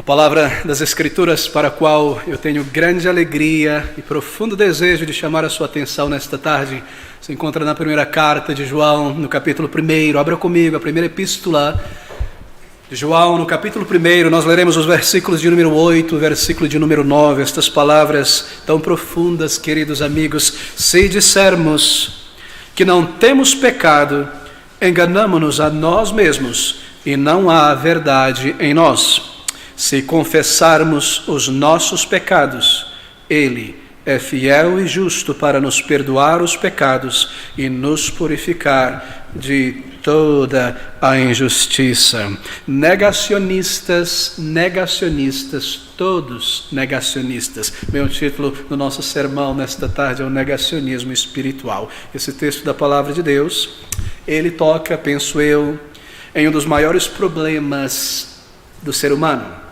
A palavra das Escrituras para a qual eu tenho grande alegria e profundo desejo de chamar a sua atenção nesta tarde se encontra na primeira carta de João, no capítulo 1. Abra comigo a primeira epístola de João, no capítulo 1. Nós leremos os versículos de número 8, versículo de número 9. Estas palavras tão profundas, queridos amigos. Se dissermos que não temos pecado, enganamo-nos a nós mesmos e não há verdade em nós. Se confessarmos os nossos pecados, Ele é fiel e justo para nos perdoar os pecados e nos purificar de toda a injustiça. Negacionistas, todos negacionistas. Meu título do nosso sermão nesta tarde é o negacionismo espiritual. Esse texto da palavra de Deus, ele toca, penso eu, em um dos maiores problemas do ser humano.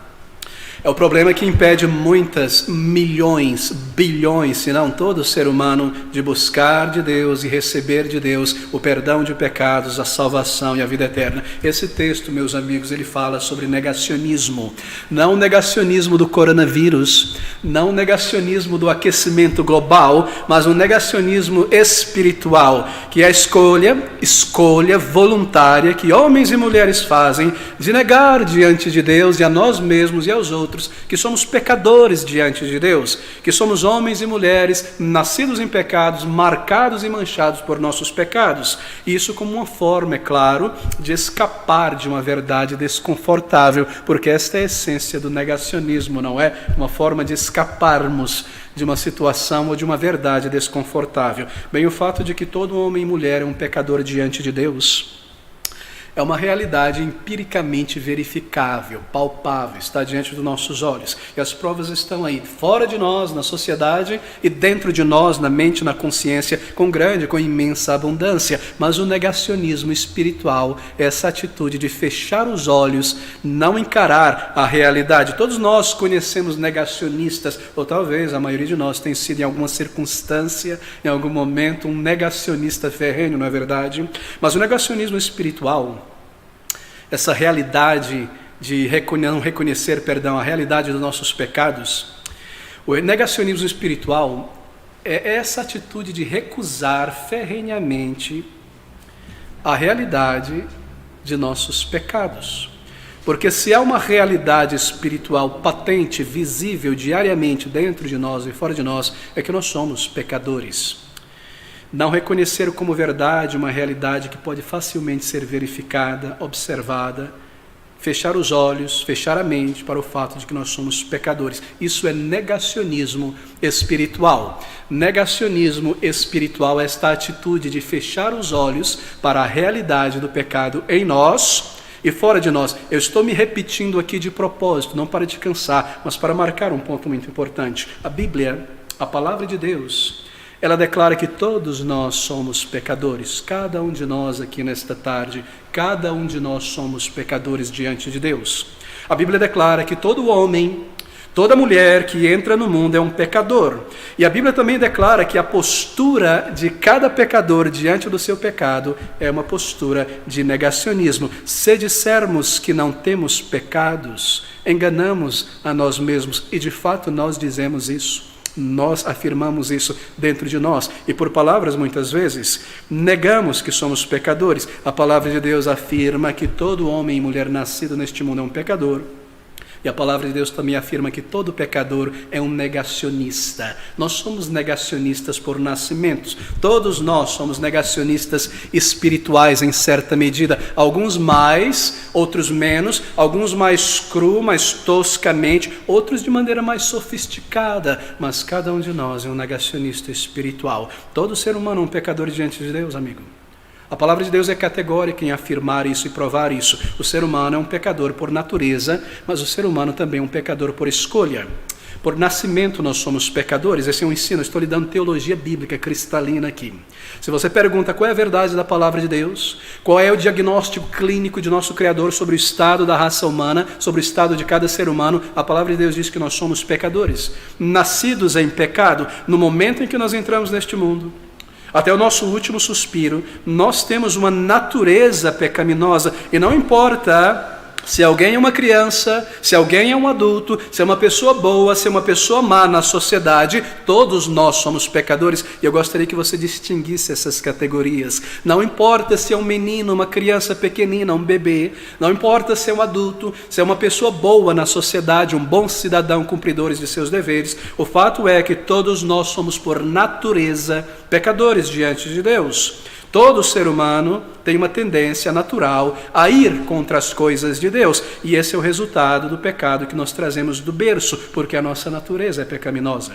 É o problema que impede muitas milhões, bilhões, se não todo ser humano, de buscar de Deus e receber de Deus o perdão de pecados, a salvação e a vida eterna. Esse texto, meus amigos, ele fala sobre negacionismo. Não o negacionismo do coronavírus, não o negacionismo do aquecimento global, mas o negacionismo espiritual, que é a escolha voluntária que homens e mulheres fazem de negar diante de Deus e a nós mesmos e aos outros que somos pecadores diante de Deus, que somos homens e mulheres nascidos em pecados, marcados e manchados por nossos pecados. Isso como uma forma, é claro, de escapar de uma verdade desconfortável, porque esta é a essência do negacionismo, não é? Uma forma de escaparmos de uma situação ou de uma verdade desconfortável. Bem, o fato de que todo homem e mulher é um pecador diante de Deus é uma realidade empiricamente verificável, palpável, está diante dos nossos olhos. E as provas estão aí, fora de nós, na sociedade, e dentro de nós, na mente, na consciência, com imensa abundância. Mas o negacionismo espiritual é essa atitude de fechar os olhos, não encarar a realidade. Todos nós conhecemos negacionistas, ou talvez a maioria de nós tenha sido em alguma circunstância, em algum momento, um negacionista ferrenho, não é verdade? Mas o negacionismo espiritual, essa realidade de não reconhecer, a realidade dos nossos pecados, o negacionismo espiritual é essa atitude de recusar ferrenhamente a realidade de nossos pecados. Porque se há uma realidade espiritual patente, visível diariamente dentro de nós e fora de nós, é que nós somos pecadores. Não reconhecer como verdade uma realidade que pode facilmente ser verificada, observada, fechar os olhos, fechar a mente para o fato de que nós somos pecadores. Isso é negacionismo espiritual. Negacionismo espiritual é esta atitude de fechar os olhos para a realidade do pecado em nós e fora de nós. Eu estou me repetindo aqui de propósito, não para te cansar, mas para marcar um ponto muito importante. A Bíblia, a palavra de Deus, ela declara que todos nós somos pecadores, cada um de nós aqui nesta tarde, cada um de nós somos pecadores diante de Deus. A Bíblia declara que todo homem, toda mulher que entra no mundo é um pecador. E a Bíblia também declara que a postura de cada pecador diante do seu pecado é uma postura de negacionismo. Se dissermos que não temos pecados, enganamos a nós mesmos, e de fato nós dizemos isso. Nós afirmamos isso dentro de nós e por palavras muitas vezes negamos que somos pecadores. A palavra de Deus afirma que todo homem e mulher nascido neste mundo é um pecador. E a palavra de Deus também afirma que todo pecador é um negacionista. Nós somos negacionistas por nascimento. Todos nós somos negacionistas espirituais em certa medida. Alguns mais, outros menos. Alguns mais cru, mais toscamente. Outros de maneira mais sofisticada. Mas cada um de nós é um negacionista espiritual. Todo ser humano é um pecador diante de Deus, amigo. A palavra de Deus é categórica em afirmar isso e provar isso. O ser humano é um pecador por natureza, mas o ser humano também é um pecador por escolha. Por nascimento nós somos pecadores. Esse é um ensino, estou lhe dando teologia bíblica cristalina aqui. Se você pergunta qual é a verdade da palavra de Deus, qual é o diagnóstico clínico de nosso Criador sobre o estado da raça humana, sobre o estado de cada ser humano, a palavra de Deus diz que nós somos pecadores, nascidos em pecado. No momento em que nós entramos neste mundo, até o nosso último suspiro, nós temos uma natureza pecaminosa, e não importa Se alguém é uma criança, se alguém é um adulto, se é uma pessoa boa, se é uma pessoa má na sociedade, todos nós somos pecadores. E eu gostaria que você distinguisse essas categorias. Não importa se é um menino, uma criança pequenina, um bebê, não importa se é um adulto, se é uma pessoa boa na sociedade, um bom cidadão, cumpridores de seus deveres. O fato é que todos nós somos por natureza pecadores diante de Deus. Todo ser humano tem uma tendência natural a ir contra as coisas de Deus. E esse é o resultado do pecado que nós trazemos do berço, porque a nossa natureza é pecaminosa.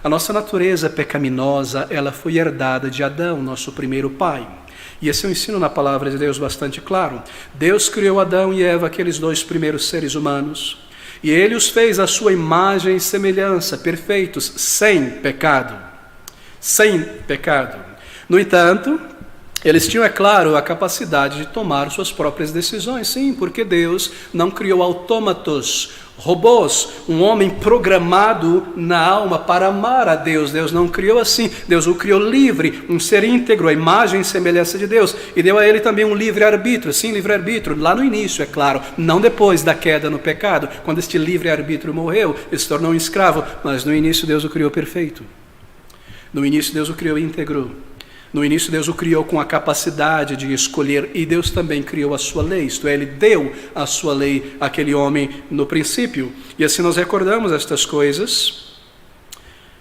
A nossa natureza pecaminosa, ela foi herdada de Adão, nosso primeiro pai. E esse é um ensino na palavra de Deus bastante claro. Deus criou Adão e Eva, aqueles dois primeiros seres humanos, e Ele os fez à sua imagem e semelhança, perfeitos, sem pecado. Sem pecado. No entanto, eles tinham, é claro, a capacidade de tomar suas próprias decisões. Sim, porque Deus não criou autômatos, robôs, um homem programado na alma para amar a Deus. Deus não criou assim. Deus o criou livre, um ser íntegro, a imagem e semelhança de Deus. E deu a ele também um livre-arbítrio. Sim, livre-arbítrio, lá no início, é claro. Não depois da queda no pecado, quando este livre-arbítrio morreu, ele se tornou um escravo. Mas no início Deus o criou perfeito. No início Deus o criou íntegro. No início Deus o criou com a capacidade de escolher, e Deus também criou a sua lei, isto é, Ele deu a sua lei àquele homem no princípio. E assim nós recordamos estas coisas,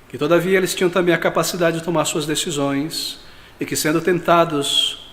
que todavia eles tinham também a capacidade de tomar suas decisões, e que sendo tentados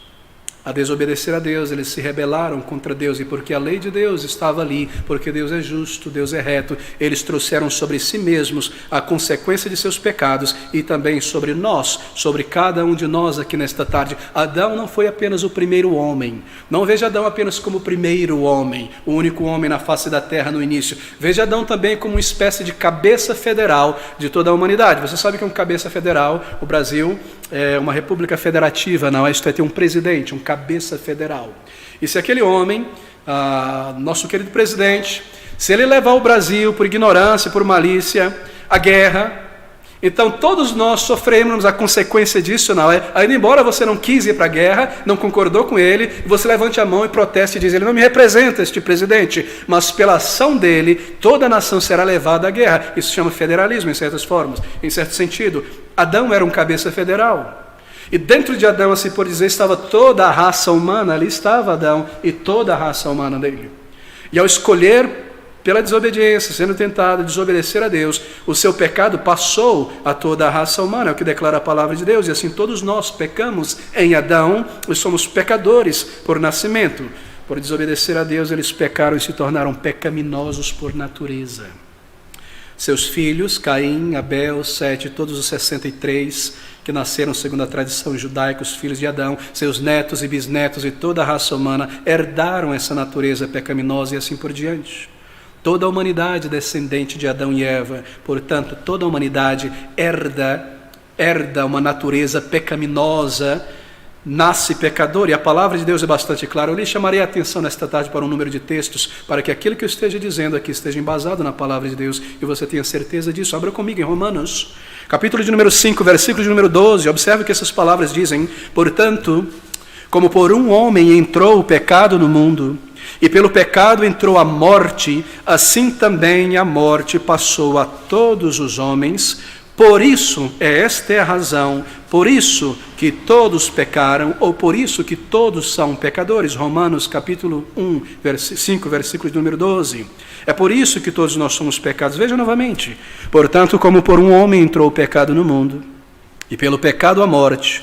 a desobedecer a Deus, eles se rebelaram contra Deus, e porque a lei de Deus estava ali, porque Deus é justo, Deus é reto, eles trouxeram sobre si mesmos a consequência de seus pecados, e também sobre nós, sobre cada um de nós aqui nesta tarde. Adão não foi apenas o primeiro homem, não veja Adão apenas como o primeiro homem, o único homem na face da terra no início. Veja Adão também como uma espécie de cabeça federal de toda a humanidade. Você sabe que é um cabeça federal, o Brasil é uma república federativa, não é? Isto é, ter um presidente, um cabeça federal. E se aquele homem, nosso querido presidente, se ele levar o Brasil por ignorância, por malícia, à guerra, então todos nós sofremos a consequência disso, não é? Ainda embora você não quis ir para a guerra, não concordou com ele, você levante a mão e proteste e diz: ele não me representa, este presidente, mas pela ação dele, toda a nação será levada à guerra. Isso se chama federalismo, em certas formas, em certo sentido. Adão era um cabeça federal. E dentro de Adão, assim por dizer, estava toda a raça humana, ali estava Adão e toda a raça humana dele. E ao escolher pela desobediência, sendo tentado a desobedecer a Deus, o seu pecado passou a toda a raça humana, é o que declara a palavra de Deus, e assim todos nós pecamos em Adão, e somos pecadores por nascimento. Por desobedecer a Deus, eles pecaram e se tornaram pecaminosos por natureza. Seus filhos, Caim, Abel, Sete, todos os 63 que nasceram segundo a tradição judaica, os filhos de Adão, seus netos e bisnetos e toda a raça humana herdaram essa natureza pecaminosa e assim por diante. Toda a humanidade descendente de Adão e Eva, portanto, toda a humanidade herda uma natureza pecaminosa, nasce pecador, e a palavra de Deus é bastante clara. Eu lhe chamarei a atenção nesta tarde para um número de textos, para que aquilo que eu esteja dizendo aqui esteja embasado na palavra de Deus, e você tenha certeza disso. Abra comigo em Romanos, capítulo de número 5, versículo de número 12, observe o que essas palavras dizem: portanto, como por um homem entrou o pecado no mundo, e pelo pecado entrou a morte, assim também a morte passou a todos os homens. Por isso, esta é a razão, por isso que todos pecaram, ou por isso que todos são pecadores. Romanos capítulo 1, 5, versículo de número 12. É por isso que todos nós somos pecados. Veja novamente: portanto, como por um homem entrou o pecado no mundo, e pelo pecado a morte,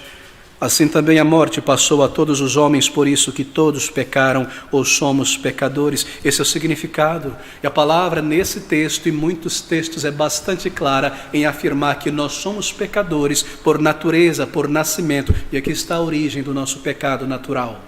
assim também a morte passou a todos os homens, por isso que todos pecaram ou somos pecadores. Esse é o significado. E a palavra nesse texto e muitos textos é bastante clara em afirmar que nós somos pecadores por natureza, por nascimento. E aqui está a origem do nosso pecado natural.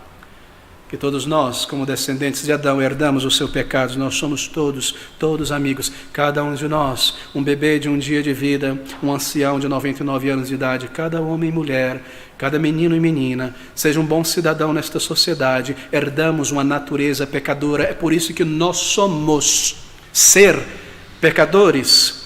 Que todos nós, como descendentes de Adão, herdamos o seu pecado. Nós somos todos amigos. Cada um de nós, um bebê de um dia de vida, um ancião de 99 anos de idade, cada homem e mulher, cada menino e menina, seja um bom cidadão nesta sociedade, herdamos uma natureza pecadora. É por isso que nós somos pecadores.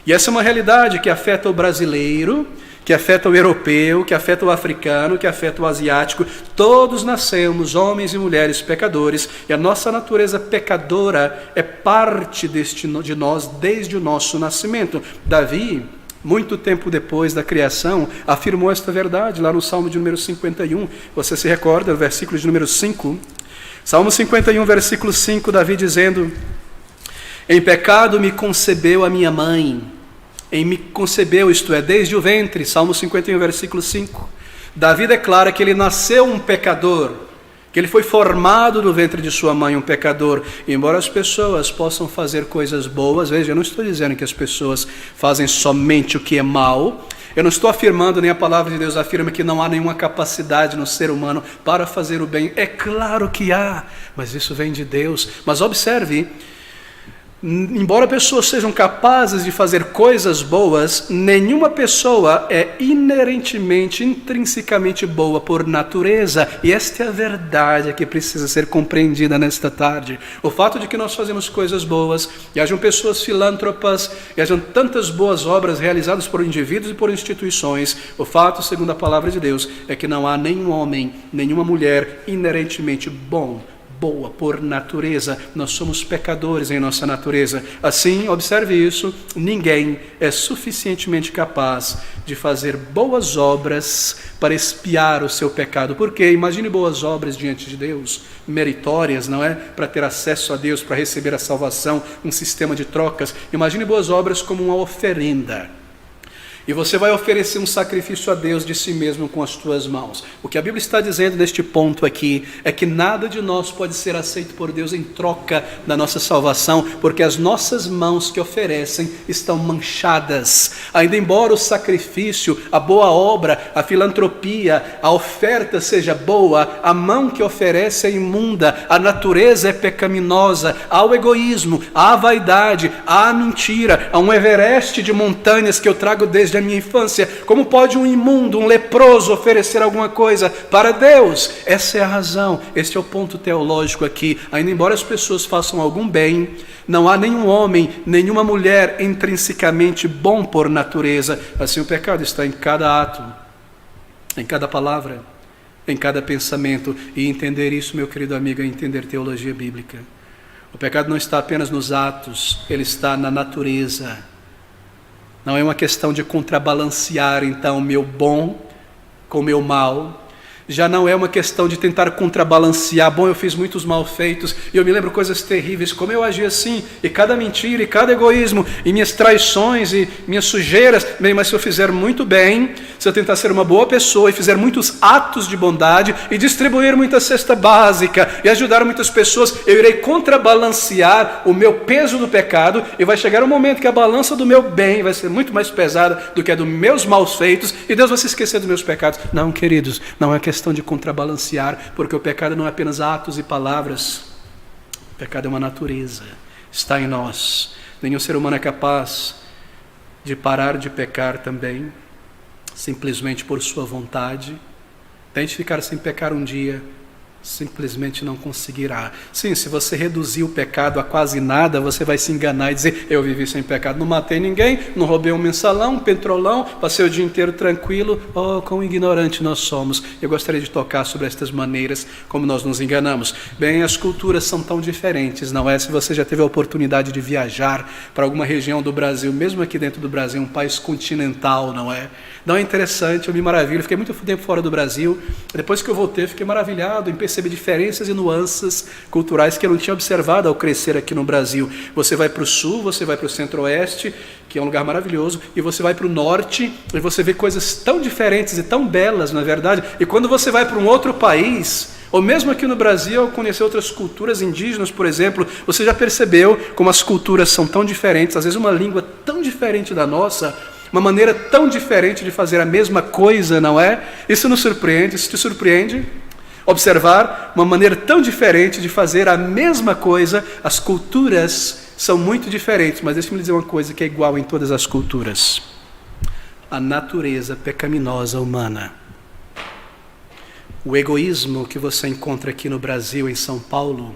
E essa é uma realidade que afeta o brasileiro, que afeta o europeu, que afeta o africano, que afeta o asiático. Todos nascemos, homens e mulheres pecadores, e a nossa natureza pecadora é parte de nós desde o nosso nascimento. Davi, muito tempo depois da criação, afirmou esta verdade lá no Salmo de número 51. Você se recorda, no versículo de número 5? Salmo 51, versículo 5, Davi dizendo: em pecado me concebeu a minha mãe. Me concebeu, isto é, desde o ventre. Salmo 51, versículo 5. Davi declara que ele nasceu um pecador, que ele foi formado no ventre de sua mãe um pecador. E embora as pessoas possam fazer coisas boas, veja, eu não estou dizendo que as pessoas fazem somente o que é mal. Eu não estou afirmando, nem a palavra de Deus afirma que não há nenhuma capacidade no ser humano para fazer o bem. É claro que há, mas isso vem de Deus. Mas observe, embora pessoas sejam capazes de fazer coisas boas, nenhuma pessoa é inerentemente, intrinsecamente boa por natureza. E esta é a verdade que precisa ser compreendida nesta tarde. O fato de que nós fazemos coisas boas, e hajam pessoas filântropas, e hajam tantas boas obras realizadas por indivíduos e por instituições, o fato, segundo a palavra de Deus, é que não há nenhum homem, nenhuma mulher inerentemente boa por natureza. Nós somos pecadores em nossa natureza. Assim, observe isso, ninguém é suficientemente capaz de fazer boas obras para expiar o seu pecado. Porque imagine boas obras diante de Deus, meritórias, não é? Para ter acesso a Deus, para receber a salvação, um sistema de trocas. Imagine boas obras como uma oferenda. E você vai oferecer um sacrifício a Deus de si mesmo com as tuas mãos. O que a Bíblia está dizendo neste ponto aqui é que nada de nós pode ser aceito por Deus em troca da nossa salvação, porque as nossas mãos que oferecem estão manchadas. Ainda embora o sacrifício, a boa obra, a filantropia, a oferta seja boa, a mão que oferece é imunda, a natureza é pecaminosa, há o egoísmo, há a vaidade, há a mentira, há um Everest de montanhas que eu trago desde a minha infância. Como pode um imundo, um leproso oferecer alguma coisa para Deus? Essa é a razão, este é o ponto teológico aqui. Ainda embora as pessoas façam algum bem, não há nenhum homem, nenhuma mulher intrinsecamente bom por natureza. Assim o pecado está em cada ato, em cada palavra, em cada pensamento. E entender isso, meu querido amigo, é entender teologia bíblica. O pecado não está apenas nos atos, ele está na natureza. Não é uma questão de contrabalancear, então, o meu bom com o meu mal. Já não é uma questão de tentar contrabalancear. Bom, eu fiz muitos malfeitos e eu me lembro coisas terríveis, como eu agi assim, e cada mentira, e cada egoísmo, e minhas traições, e minhas sujeiras. Bem, mas se eu fizer muito bem, se eu tentar ser uma boa pessoa e fizer muitos atos de bondade e distribuir muita cesta básica e ajudar muitas pessoas, eu irei contrabalancear o meu peso do pecado, e vai chegar um momento que a balança do meu bem vai ser muito mais pesada do que a dos meus maus feitos, e Deus vai se esquecer dos meus pecados. Não, queridos, não é questão de contrabalancear, porque o pecado não é apenas atos e palavras. O pecado é uma natureza, está em nós. Nenhum ser humano é capaz de parar de pecar também, simplesmente por sua vontade. Tente ficar sem pecar um dia, simplesmente não conseguirá. Sim, se você reduzir o pecado a quase nada, você vai se enganar e dizer: eu vivi sem pecado, não matei ninguém, não roubei um mensalão, um petrolão, passei o dia inteiro tranquilo. Oh, quão ignorante nós somos. Eu gostaria de tocar sobre estas maneiras como nós nos enganamos. Bem, as culturas são tão diferentes, não é? Se você já teve a oportunidade de viajar para alguma região do Brasil, mesmo aqui dentro do Brasil, um país continental, não é? Não é interessante, eu me maravilho, fiquei muito tempo fora do Brasil, depois que eu voltei fiquei maravilhado em perceber diferenças e nuances culturais que eu não tinha observado ao crescer aqui no Brasil. Você vai para o sul, você vai para o centro-oeste, que é um lugar maravilhoso, e você vai para o norte, e você vê coisas tão diferentes e tão belas, na verdade, e quando você vai para um outro país, ou mesmo aqui no Brasil, ao conhecer outras culturas indígenas, por exemplo, você já percebeu como as culturas são tão diferentes, às vezes uma língua tão diferente da nossa, uma maneira tão diferente de fazer a mesma coisa, não é? Isso nos surpreende, isso te surpreende? Observar uma maneira tão diferente de fazer a mesma coisa. As culturas são muito diferentes, mas deixa-me dizer uma coisa que é igual em todas as culturas: a natureza pecaminosa humana. O egoísmo que você encontra aqui no Brasil, em São Paulo,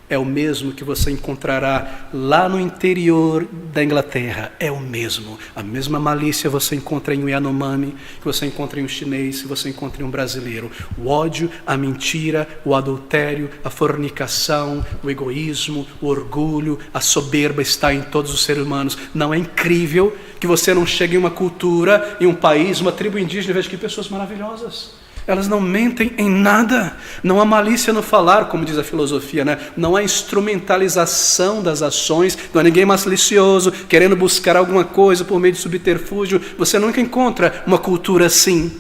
é o mesmo que você encontrará lá no interior da Inglaterra. É o mesmo. A mesma malícia você encontra em um Yanomami, que você encontra em um chinês, que você encontra em um brasileiro. O ódio, a mentira, o adultério, a fornicação, o egoísmo, o orgulho, a soberba está em todos os seres humanos. Não é incrível que você não chegue em uma cultura, em um país, uma tribo indígena e veja que pessoas maravilhosas. Elas não mentem em nada, não há malícia no falar, como diz a filosofia, né? Não há instrumentalização das ações, não há ninguém malicioso, querendo buscar alguma coisa por meio de subterfúgio. Você nunca encontra uma cultura assim,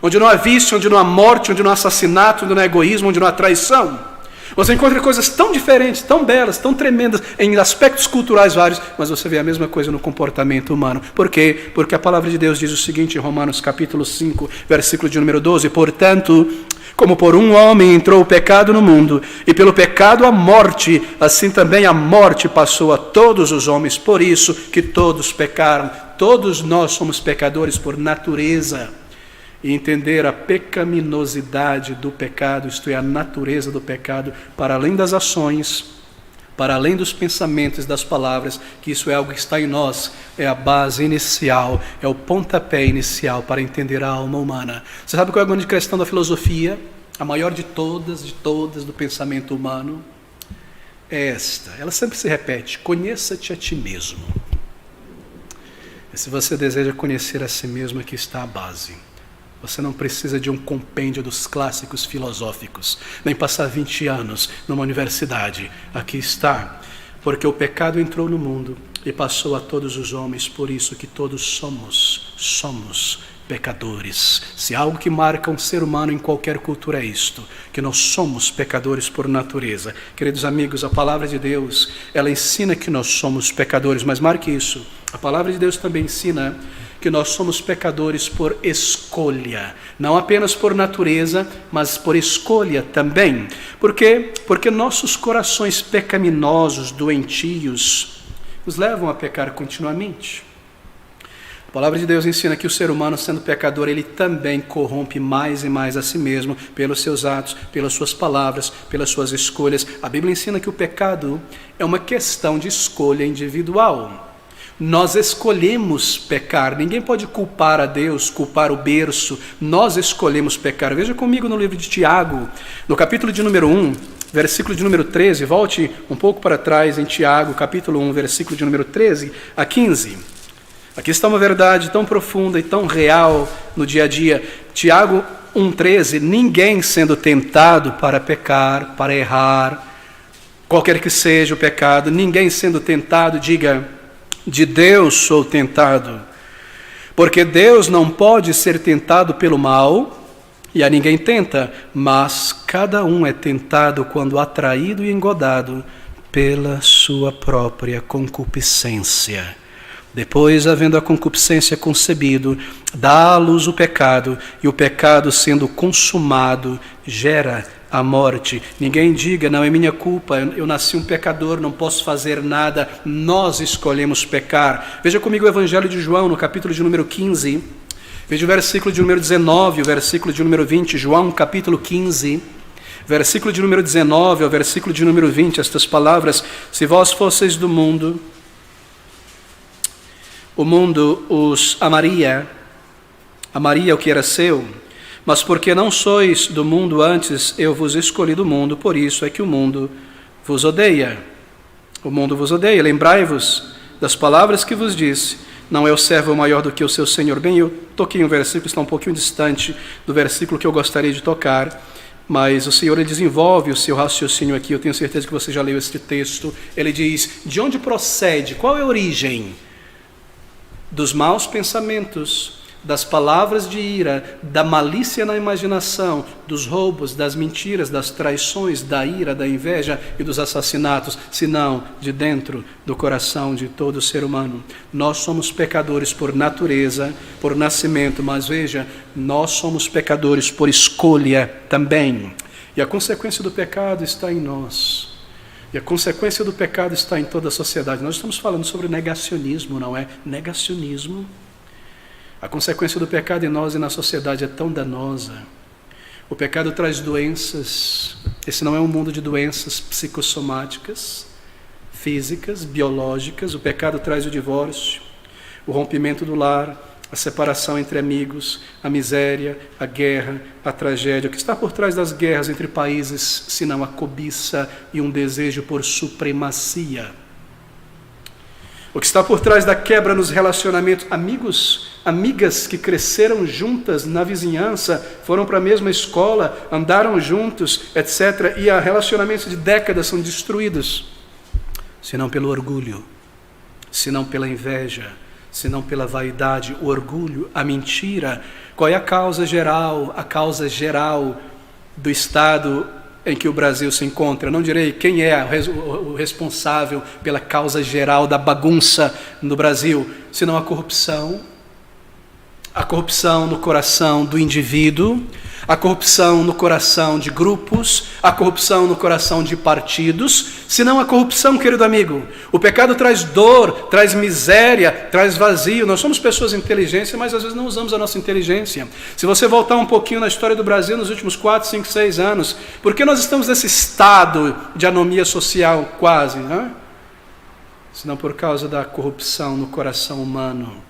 onde não há vício, onde não há morte, onde não há assassinato, onde não há egoísmo, onde não há traição. Você encontra coisas tão diferentes, tão belas, tão tremendas, em aspectos culturais vários, mas você vê a mesma coisa no comportamento humano. Por quê? Porque a palavra de Deus diz o seguinte em Romanos capítulo 5, versículo de número 12: portanto, como por um homem entrou o pecado no mundo, e pelo pecado a morte, assim também a morte passou a todos os homens, por isso que todos pecaram. Todos nós somos pecadores por natureza. E entender a pecaminosidade do pecado, isto é, a natureza do pecado, para além das ações, para além dos pensamentos e das palavras, que isso é algo que está em nós, é a base inicial, é o pontapé inicial para entender a alma humana. Você sabe qual é a grande questão da filosofia? A maior de todas do pensamento humano? É esta, ela sempre se repete: conheça-te a ti mesmo. E se você deseja conhecer a si mesmo, aqui está a base. Você não precisa de um compêndio dos clássicos filosóficos, nem passar 20 anos numa universidade. Aqui está. Porque o pecado entrou no mundo e passou a todos os homens, por isso que todos somos pecadores. Se há algo que marca um ser humano em qualquer cultura é isto, que nós somos pecadores por natureza. Queridos amigos, a palavra de Deus, ela ensina que nós somos pecadores, mas marque isso, a palavra de Deus também ensina que nós somos pecadores por escolha, não apenas por natureza, mas por escolha também. Por quê? Porque nossos corações pecaminosos, doentios, nos levam a pecar continuamente. A palavra de Deus ensina que o ser humano, sendo pecador, ele também corrompe mais e mais a si mesmo, pelos seus atos, pelas suas palavras, pelas suas escolhas. A Bíblia ensina que o pecado é uma questão de escolha individual. Nós escolhemos pecar, ninguém pode culpar a Deus, culpar o berço, nós escolhemos pecar. Veja comigo no livro de Tiago, no capítulo de número 1, versículo de número 13, volte um pouco para trás em Tiago, capítulo 1, versículo de número 13 a 15. Aqui está uma verdade tão profunda e tão real no dia a dia. Tiago 1,13, ninguém sendo tentado para pecar, para errar, qualquer que seja o pecado, ninguém sendo tentado, diga: de Deus sou tentado, porque Deus não pode ser tentado pelo mal, e a ninguém tenta, mas cada um é tentado quando atraído e engodado pela sua própria concupiscência. Depois, havendo a concupiscência concebido, dá à luz o pecado, e o pecado, sendo consumado, gera a morte. Ninguém diga: não é minha culpa, eu nasci um pecador, não posso fazer nada. Nós escolhemos pecar. Veja comigo o Evangelho de João, no capítulo de número 15. Veja o versículo de número 19, o versículo de número 20. João, capítulo 15, versículo de número 19 ao versículo de número 20. Estas palavras: se vós fosseis do mundo, o mundo os amaria o que era seu. Mas porque não sois do mundo, antes eu vos escolhi do mundo, por isso é que o mundo vos odeia. O mundo vos odeia. Lembrai-vos das palavras que vos disse: não é o servo maior do que o seu senhor. Bem, eu toquei um versículo, está um pouquinho distante do versículo que eu gostaria de tocar, mas o Senhor, ele desenvolve o seu raciocínio aqui. Eu tenho certeza que você já leu este texto. Ele diz: de onde procede, qual é a origem dos maus pensamentos, das palavras de ira, da malícia na imaginação, dos roubos, das mentiras, das traições, da ira, da inveja e dos assassinatos, senão de dentro do coração de todo ser humano. Nós somos pecadores por natureza, por nascimento, mas veja, nós somos pecadores por escolha também. E a consequência do pecado está em nós. E a consequência do pecado está em toda a sociedade. Nós estamos falando sobre negacionismo, não é? Negacionismo. A consequência do pecado em nós e na sociedade é tão danosa. O pecado traz doenças, Esse não é um mundo de doenças psicossomáticas, físicas, biológicas. O pecado traz o divórcio, o rompimento do lar, a separação entre amigos, a miséria, a guerra, a tragédia. O que está por trás das guerras entre países, senão a cobiça e um desejo por supremacia? O que está por trás da quebra nos relacionamentos? Amigos, amigas que cresceram juntas na vizinhança, foram para a mesma escola, andaram juntos, etc. E relacionamentos de décadas são destruídos, senão pelo orgulho, senão pela inveja, senão pela vaidade, o orgulho, a mentira. Qual é a causa geral? A causa geral do estado em que o Brasil se encontra. Não direi quem é o responsável pela causa geral da bagunça no Brasil, senão a corrupção no coração do indivíduo, a corrupção no coração de grupos, a corrupção no coração de partidos, senão a corrupção, querido amigo. O pecado traz dor, traz miséria, traz vazio. Nós somos pessoas inteligentes, mas às vezes não usamos a nossa inteligência. Se você voltar um pouquinho na história do Brasil nos últimos 4, 5, 6 anos, por que nós estamos nesse estado de anomia social quase, né? Senão por causa da corrupção no coração humano.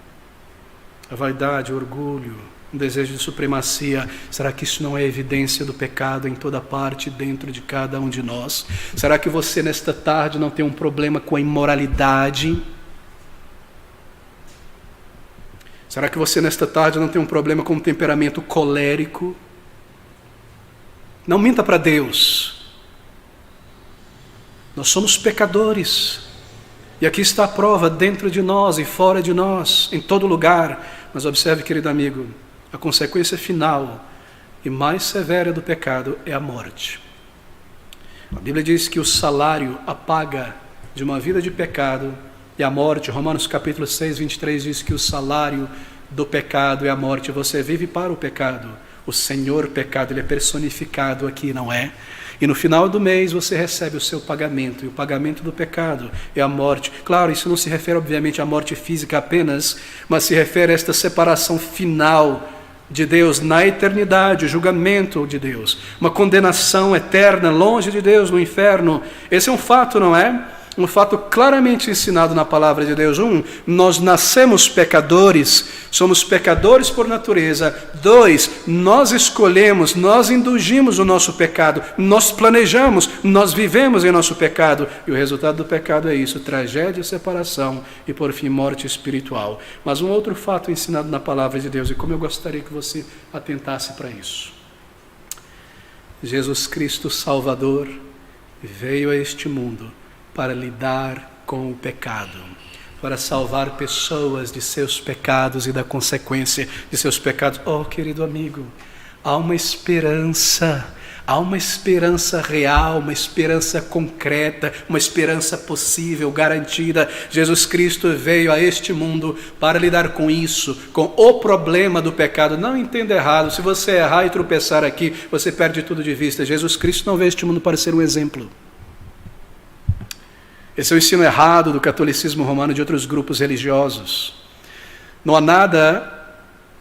A vaidade, o orgulho, um desejo de supremacia. Será que isso não é evidência do pecado em toda parte, dentro de cada um de nós? Será que você nesta tarde não tem um problema com a imoralidade? Será que você nesta tarde não tem um problema com um temperamento colérico? Não minta para Deus. Nós somos pecadores. E aqui está a prova, dentro de nós e fora de nós, em todo lugar. Mas observe, querido amigo, a consequência final e mais severa do pecado é a morte. A Bíblia diz que o salário, a paga de uma vida de pecado é a morte. Romanos capítulo 6, 23 diz que o salário do pecado é a morte. Você vive para o pecado. O Senhor pecado, ele é personificado aqui, não é? E no final do mês você recebe o seu pagamento, e o pagamento do pecado é a morte. Claro, isso não se refere obviamente à morte física apenas, mas se refere a esta separação final de Deus na eternidade, o julgamento de Deus, uma condenação eterna longe de Deus no inferno. Esse é um fato, não é? Um fato claramente ensinado na palavra de Deus. 1, nós nascemos pecadores, somos pecadores por natureza. 2, nós escolhemos, nós indulgimos o nosso pecado, nós planejamos, nós vivemos em nosso pecado. E o resultado do pecado é isso, tragédia, separação e por fim morte espiritual. Mas um outro fato ensinado na palavra de Deus, e como eu gostaria que você atentasse para isso. Jesus Cristo Salvador veio a este mundo para lidar com o pecado, para salvar pessoas de seus pecados e da consequência de seus pecados. Oh, querido amigo, há uma esperança real, uma esperança concreta, uma esperança possível, garantida. Jesus Cristo veio a este mundo para lidar com isso, com o problema do pecado. Não entenda errado, se você errar e tropeçar aqui, você perde tudo de vista. Jesus Cristo não veio a este mundo para ser um exemplo. Esse é o ensino errado do catolicismo romano e de outros grupos religiosos. Não há nada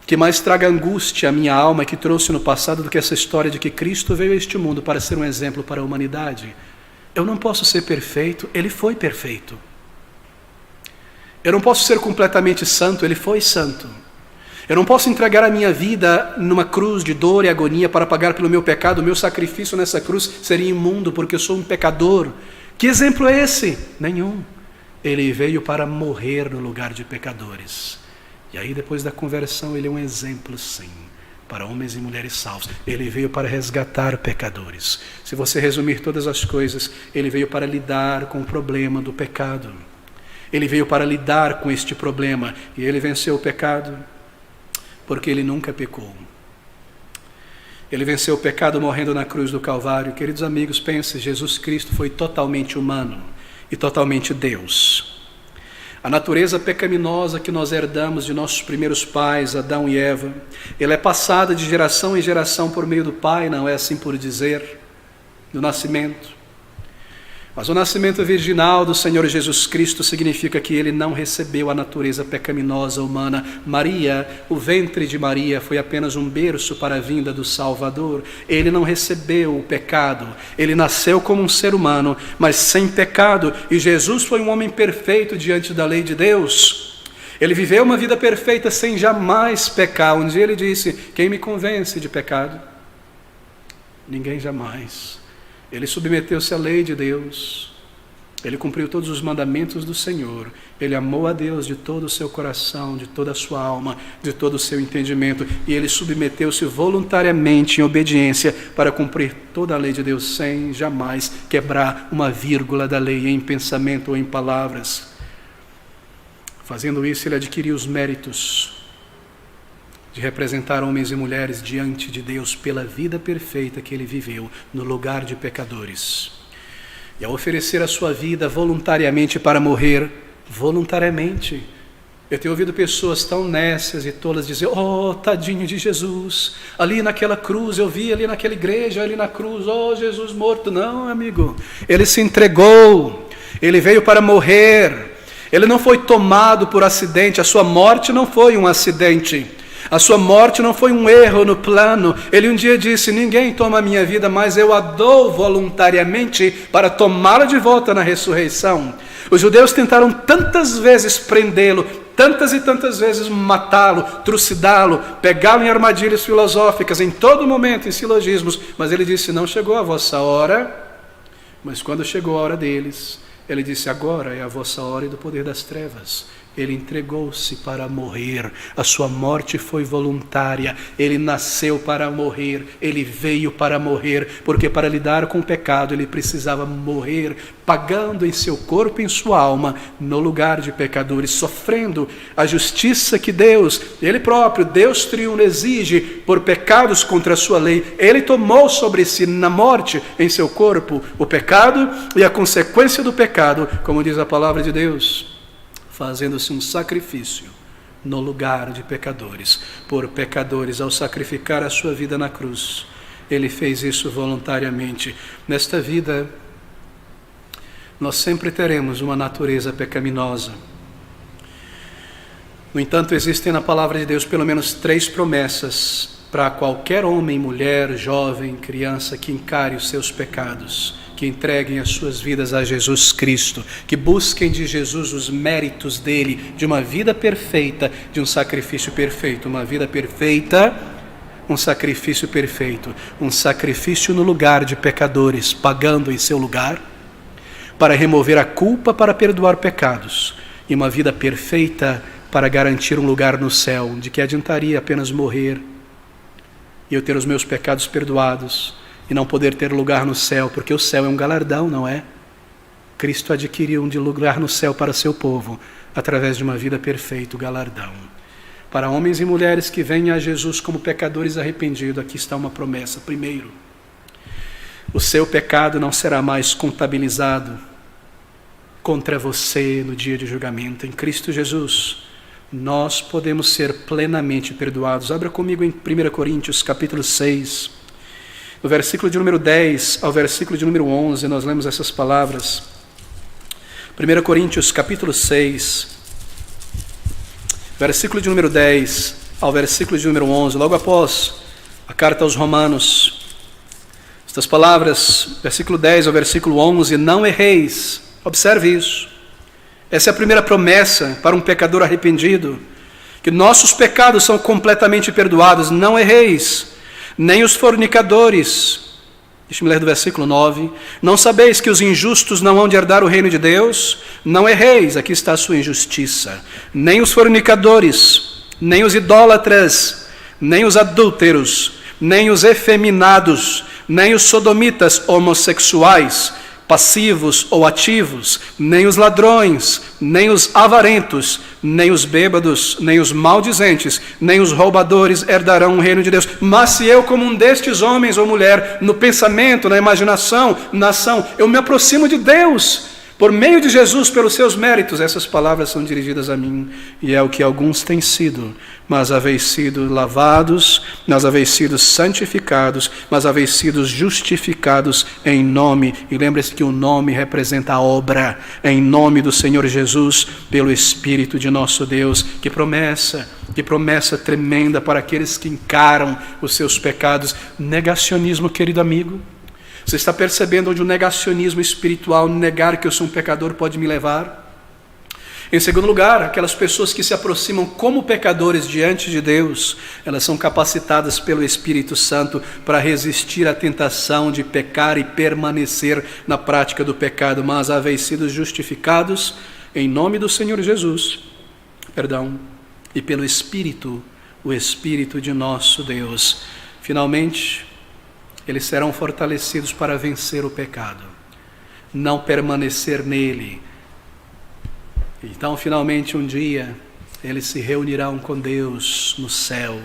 que mais traga angústia à minha alma que trouxe no passado do que essa história de que Cristo veio a este mundo para ser um exemplo para a humanidade. Eu não posso ser perfeito, ele foi perfeito. Eu não posso ser completamente santo, ele foi santo. Eu não posso entregar a minha vida numa cruz de dor e agonia para pagar pelo meu pecado. O meu sacrifício nessa cruz seria imundo porque eu sou um pecador. Que exemplo é esse? Nenhum. Ele veio para morrer no lugar de pecadores. E aí depois da conversão ele é um exemplo sim, para homens e mulheres salvos. Ele veio para resgatar pecadores. Se você resumir todas as coisas, ele veio para lidar com o problema do pecado. Ele veio para lidar com este problema. E ele venceu o pecado porque ele nunca pecou. Ele venceu o pecado morrendo na cruz do Calvário. Queridos amigos, pense, Jesus Cristo foi totalmente humano e totalmente Deus. A natureza pecaminosa que nós herdamos de nossos primeiros pais, Adão e Eva, ela é passada de geração em geração por meio do Pai, não é assim por dizer, do nascimento. Mas o nascimento virginal do Senhor Jesus Cristo significa que ele não recebeu a natureza pecaminosa humana. Maria, o ventre de Maria, foi apenas um berço para a vinda do Salvador. Ele não recebeu o pecado. Ele nasceu como um ser humano, mas sem pecado. E Jesus foi um homem perfeito diante da lei de Deus. Ele viveu uma vida perfeita sem jamais pecar. Um dia ele disse: quem me convence de pecado? Ninguém jamais. Ele submeteu-se à lei de Deus, ele cumpriu todos os mandamentos do Senhor, ele amou a Deus de todo o seu coração, de toda a sua alma, de todo o seu entendimento, e ele submeteu-se voluntariamente em obediência para cumprir toda a lei de Deus, sem jamais quebrar uma vírgula da lei em pensamento ou em palavras. Fazendo isso, ele adquiriu os méritos de representar homens e mulheres diante de Deus pela vida perfeita que ele viveu no lugar de pecadores. E ao oferecer a sua vida voluntariamente para morrer, voluntariamente, eu tenho ouvido pessoas tão nécias e tolas dizer: oh, tadinho de Jesus, ali naquela cruz, eu vi ali naquela igreja, ali na cruz, oh, Jesus morto. Não, amigo, ele se entregou, ele veio para morrer, ele não foi tomado por acidente, a sua morte não foi um acidente. A sua morte não foi um erro no plano. Ele um dia disse: ninguém toma a minha vida, mas eu a dou voluntariamente para tomá-la de volta na ressurreição. Os judeus tentaram tantas vezes prendê-lo, tantas e tantas vezes matá-lo, trucidá-lo, pegá-lo em armadilhas filosóficas, em todo momento em silogismos, mas ele disse: não chegou a vossa hora. Mas quando chegou a hora deles, ele disse: agora é a vossa hora e do poder das trevas. Ele entregou-se para morrer, a sua morte foi voluntária, ele nasceu para morrer, ele veio para morrer, porque para lidar com o pecado ele precisava morrer, pagando em seu corpo e em sua alma, no lugar de pecadores, sofrendo a justiça que Deus, ele próprio, Deus triuno, exige por pecados contra a sua lei. Ele tomou sobre si na morte, em seu corpo, o pecado e a consequência do pecado, como diz a palavra de Deus, fazendo-se um sacrifício no lugar de pecadores, por pecadores. Ao sacrificar a sua vida na cruz, ele fez isso voluntariamente. Nesta vida, nós sempre teremos uma natureza pecaminosa. No entanto, existem na palavra de Deus pelo menos 3 promessas para qualquer homem, mulher, jovem, criança que encare os seus pecados, que entreguem as suas vidas a Jesus Cristo, que busquem de Jesus os méritos dele, de uma vida perfeita, de um sacrifício perfeito. Uma vida perfeita, um sacrifício perfeito, um sacrifício no lugar de pecadores, pagando em seu lugar, para remover a culpa, para perdoar pecados, e uma vida perfeita para garantir um lugar no céu. De que adiantaria apenas morrer e eu ter os meus pecados perdoados e não poder ter lugar no céu, porque o céu é um galardão, não é? Cristo adquiriu um lugar no céu para seu povo, através de uma vida perfeita, o galardão. Para homens e mulheres que vêm a Jesus como pecadores arrependidos, aqui está uma promessa. Primeiro, o seu pecado não será mais contabilizado contra você no dia de julgamento. Em Cristo Jesus, nós podemos ser plenamente perdoados. Abra comigo em 1 Coríntios, capítulo 6, no versículo de número 10 ao versículo de número 11, nós lemos essas palavras. 1 Coríntios, capítulo 6, versículo de número 10 ao versículo de número 11, logo após a carta aos Romanos. Estas palavras, versículo 10 ao versículo 11, não erreis. Observe isso. Essa é a primeira promessa para um pecador arrependido, que nossos pecados são completamente perdoados. Não erreis, nem os fornicadores. Deixa-me ler do versículo 9. Não sabeis que os injustos não hão de herdar o reino de Deus? Não erreis, aqui está a sua injustiça. Nem os fornicadores, nem os idólatras, nem os adúlteros, nem os efeminados, nem os sodomitas homossexuais, passivos ou ativos, nem os ladrões, nem os avarentos, nem os bêbados, nem os maldizentes, nem os roubadores herdarão o reino de Deus. Mas se eu, como um destes homens ou mulher, no pensamento, na imaginação, na ação, eu me aproximo de Deus, Por meio de Jesus, pelos seus méritos, essas palavras são dirigidas a mim, e é o que alguns têm sido, mas haveis sido lavados, mas haveis sido santificados, mas haveis sido justificados em nome, e lembre-se que o nome representa a obra, em nome do Senhor Jesus, pelo Espírito de nosso Deus. Que promessa tremenda para aqueles que encaram os seus pecados. Negacionismo, querido amigo. Você está percebendo onde o negacionismo espiritual, negar que eu sou um pecador, pode me levar? Em segundo lugar, aquelas pessoas que se aproximam como pecadores diante de Deus, elas são capacitadas pelo Espírito Santo para resistir à tentação de pecar e permanecer na prática do pecado, mas haveis sido justificados em nome do Senhor Jesus, e pelo Espírito, o Espírito de nosso Deus. Finalmente, eles serão fortalecidos para vencer o pecado, não permanecer nele. Então, finalmente, um dia, eles se reunirão com Deus no céu,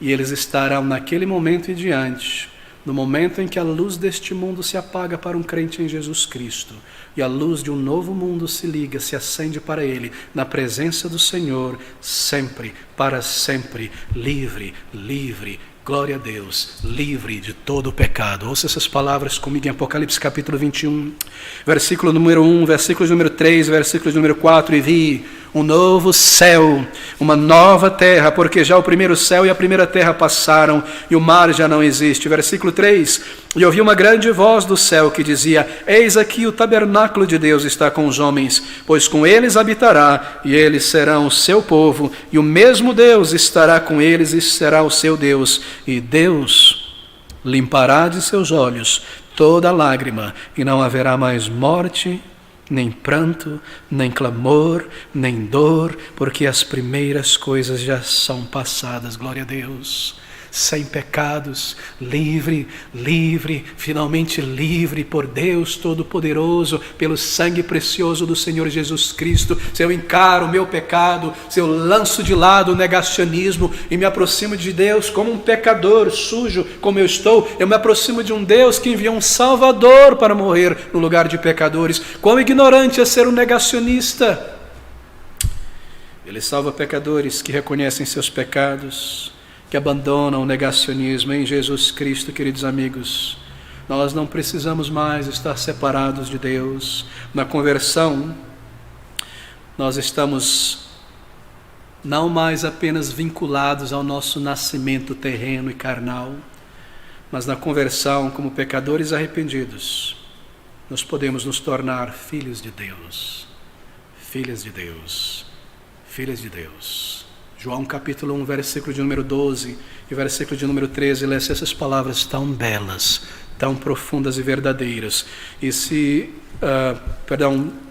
e eles estarão naquele momento em diante, no momento em que a luz deste mundo se apaga para um crente em Jesus Cristo, e a luz de um novo mundo se liga, se acende para ele, na presença do Senhor, sempre, para sempre, livre, glória a Deus, livre de todo o pecado. Ouça essas palavras comigo em Apocalipse capítulo 21, versículo número 1, versículo número 3, versículo número 4, e vi um novo céu, uma nova terra, porque já o primeiro céu e a primeira terra passaram, e o mar já não existe. Versículo 3, e ouvi uma grande voz do céu que dizia: eis aqui o tabernáculo de Deus está com os homens, pois com eles habitará, e eles serão o seu povo, e o mesmo Deus estará com eles e será o seu Deus, e Deus limpará de seus olhos toda lágrima, e não haverá mais morte, nem pranto, nem clamor, nem dor, porque as primeiras coisas já são passadas. Glória a Deus. Sem pecados, livre, finalmente livre por Deus Todo-Poderoso, pelo sangue precioso do Senhor Jesus Cristo. Se eu encaro o meu pecado, se eu lanço de lado o negacionismo e me aproximo de Deus como um pecador sujo como eu estou, eu me aproximo de um Deus que enviou um Salvador para morrer no lugar de pecadores. Quão ignorante é ser um negacionista! Ele salva pecadores que reconhecem seus pecados, que abandonam o negacionismo. Em Jesus Cristo, queridos amigos, nós não precisamos mais estar separados de Deus. Na conversão, nós estamos não mais apenas vinculados ao nosso nascimento terreno e carnal, mas na conversão, como pecadores arrependidos, nós podemos nos tornar filhos de Deus, filhas de Deus, filhas de Deus. João capítulo 1, versículo de número 12 e versículo de número 13, lê-se essas palavras tão belas, tão profundas e verdadeiras.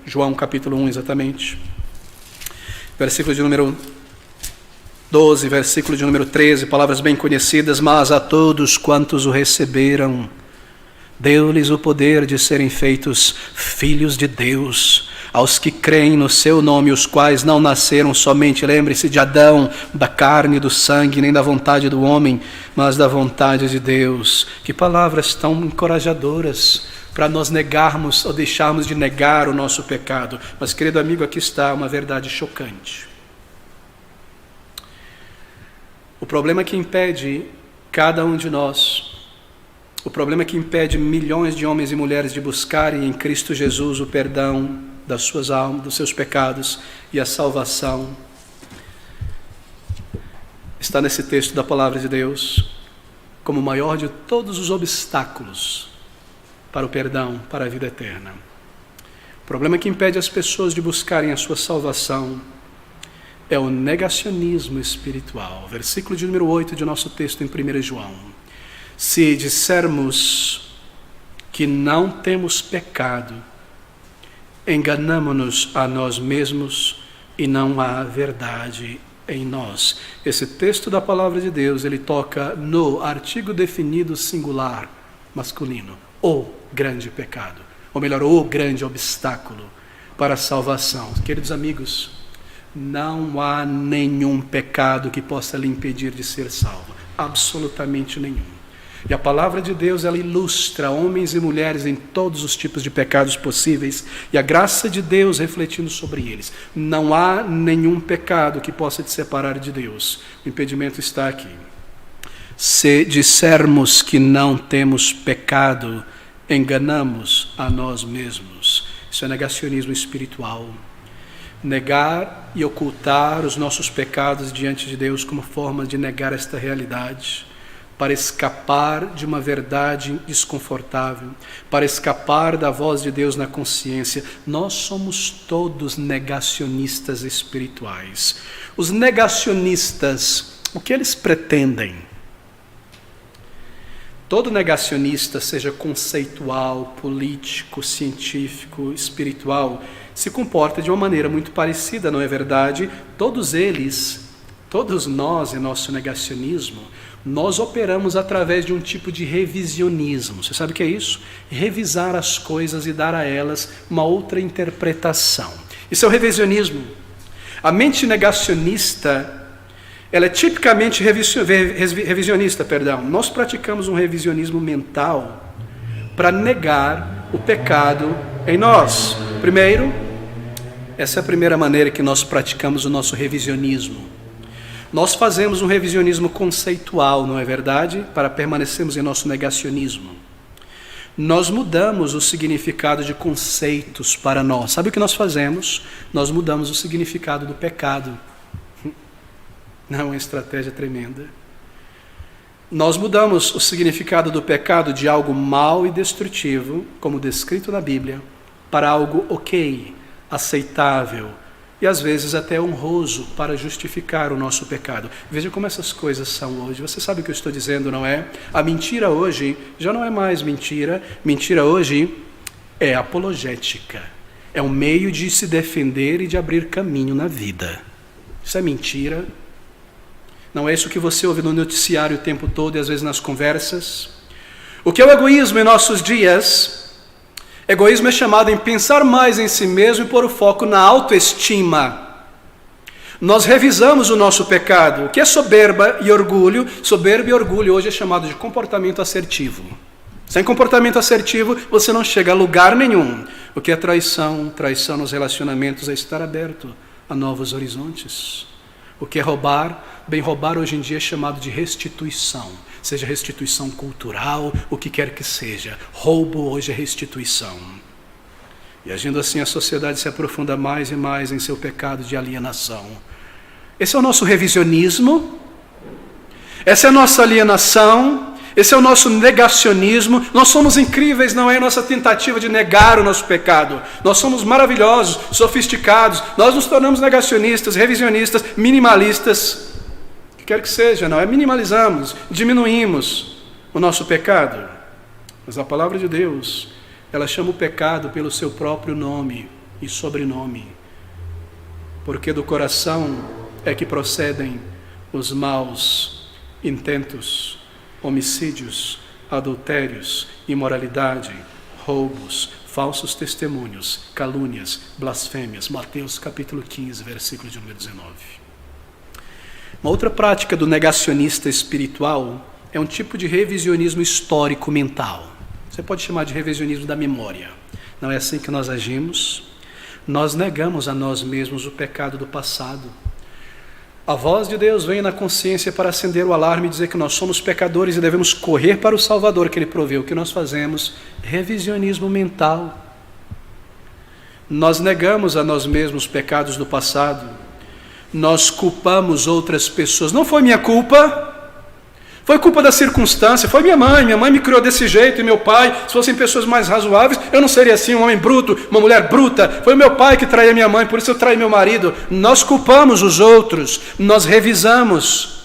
João capítulo 1 exatamente, versículo de número 12, versículo de número 13, palavras bem conhecidas: mas a todos quantos o receberam, deu-lhes o poder de serem feitos filhos de Deus, aos que creem no seu nome, os quais não nasceram somente, lembre-se, de Adão, da carne, do sangue, nem da vontade do homem, mas da vontade de Deus. Que palavras tão encorajadoras para nós negarmos ou deixarmos de negar o nosso pecado. Mas, querido amigo, aqui está uma verdade chocante. O problema que impede cada um de nós, o problema que impede milhões de homens e mulheres de buscarem em Cristo Jesus o perdão das suas almas, dos seus pecados e a salvação, está nesse texto da palavra de Deus, como o maior de todos os obstáculos para o perdão, para a vida eterna. O problema que impede as pessoas de buscarem a sua salvação é o negacionismo espiritual. Versículo de número 8 de nosso texto em 1 João. Se dissermos que não temos pecado, enganamo-nos a nós mesmos e não há verdade em nós. Esse texto da palavra de Deus, ele toca no artigo definido singular masculino, o grande pecado, ou melhor, o grande obstáculo para a salvação. Queridos amigos, não há nenhum pecado que possa lhe impedir de ser salvo, absolutamente nenhum. E a palavra de Deus, ela ilustra homens e mulheres em todos os tipos de pecados possíveis, e a graça de Deus refletindo sobre eles. Não há nenhum pecado que possa te separar de Deus. O impedimento está aqui. Se dissermos que não temos pecado, enganamos a nós mesmos. Isso é negacionismo espiritual. Negar e ocultar os nossos pecados diante de Deus como forma de negar esta realidade, para escapar de uma verdade desconfortável, para escapar da voz de Deus na consciência. Nós somos todos negacionistas espirituais. Os negacionistas, o que eles pretendem? Todo negacionista, seja conceitual, político, científico, espiritual, se comporta de uma maneira muito parecida, não é verdade? Todos nós, em nosso negacionismo, nós operamos através de um tipo de revisionismo. Você sabe o que é isso? Revisar as coisas e dar a elas uma outra interpretação. Isso é o revisionismo. A mente negacionista, ela é tipicamente revisionista. Nós praticamos um revisionismo mental para negar o pecado em nós. Primeiro, essa é a primeira maneira que nós praticamos o nosso revisionismo. Nós fazemos um revisionismo conceitual, não é verdade? Para permanecermos em nosso negacionismo. Nós mudamos o significado de conceitos para nós. Sabe o que nós fazemos? Nós mudamos o significado do pecado. Não é uma estratégia tremenda? Nós mudamos o significado do pecado de algo mau e destrutivo, como descrito na Bíblia, para algo ok, aceitável e às vezes até honroso para justificar o nosso pecado. Veja como essas coisas são hoje. Você sabe o que eu estou dizendo, não é? A mentira hoje já não é mais mentira. Mentira hoje é apologética. É um meio de se defender e de abrir caminho na vida. Isso é mentira. Não é isso que você ouve no noticiário o tempo todo e às vezes nas conversas. O que é o egoísmo em nossos dias? Egoísmo é chamado em pensar mais em si mesmo e pôr o foco na autoestima. Nós revisamos o nosso pecado. O que é soberba e orgulho? Soberba e orgulho hoje é chamado de comportamento assertivo. Sem comportamento assertivo, você não chega a lugar nenhum. O que é traição? Traição nos relacionamentos é estar aberto a novos horizontes. O que é roubar? Bem, roubar hoje em dia é chamado de restituição. Seja restituição cultural, o que quer que seja. Roubo hoje é restituição. E agindo assim, a sociedade se aprofunda mais e mais em seu pecado de alienação. Esse é o nosso revisionismo. Essa é a nossa alienação. Esse é o nosso negacionismo. Nós somos incríveis, não é? Nossa tentativa de negar o nosso pecado. Nós somos maravilhosos, sofisticados. Nós nos tornamos negacionistas, revisionistas, minimalistas. O que quer que seja, não é? Minimalizamos, diminuímos o nosso pecado. Mas a palavra de Deus, ela chama o pecado pelo seu próprio nome e sobrenome. Porque do coração é que procedem os maus intentos, homicídios, adultérios, imoralidade, roubos, falsos testemunhos, calúnias, blasfêmias. Mateus capítulo 15, versículo de número 19. Uma outra prática do negacionista espiritual é um tipo de revisionismo histórico mental. Você pode chamar de revisionismo da memória. Não é assim que nós agimos? Nós negamos a nós mesmos o pecado do passado. A voz de Deus vem na consciência para acender o alarme e dizer que nós somos pecadores e devemos correr para o Salvador que Ele proveu. O que nós fazemos? Revisionismo mental. Nós negamos a nós mesmos os pecados do passado. Nós culpamos outras pessoas. Não foi minha culpa. Foi culpa da circunstância, foi minha mãe me criou desse jeito, e meu pai, se fossem pessoas mais razoáveis, eu não seria assim, um homem bruto, uma mulher bruta, foi o meu pai que traía minha mãe, por isso eu traí meu marido. Nós culpamos os outros, nós revisamos,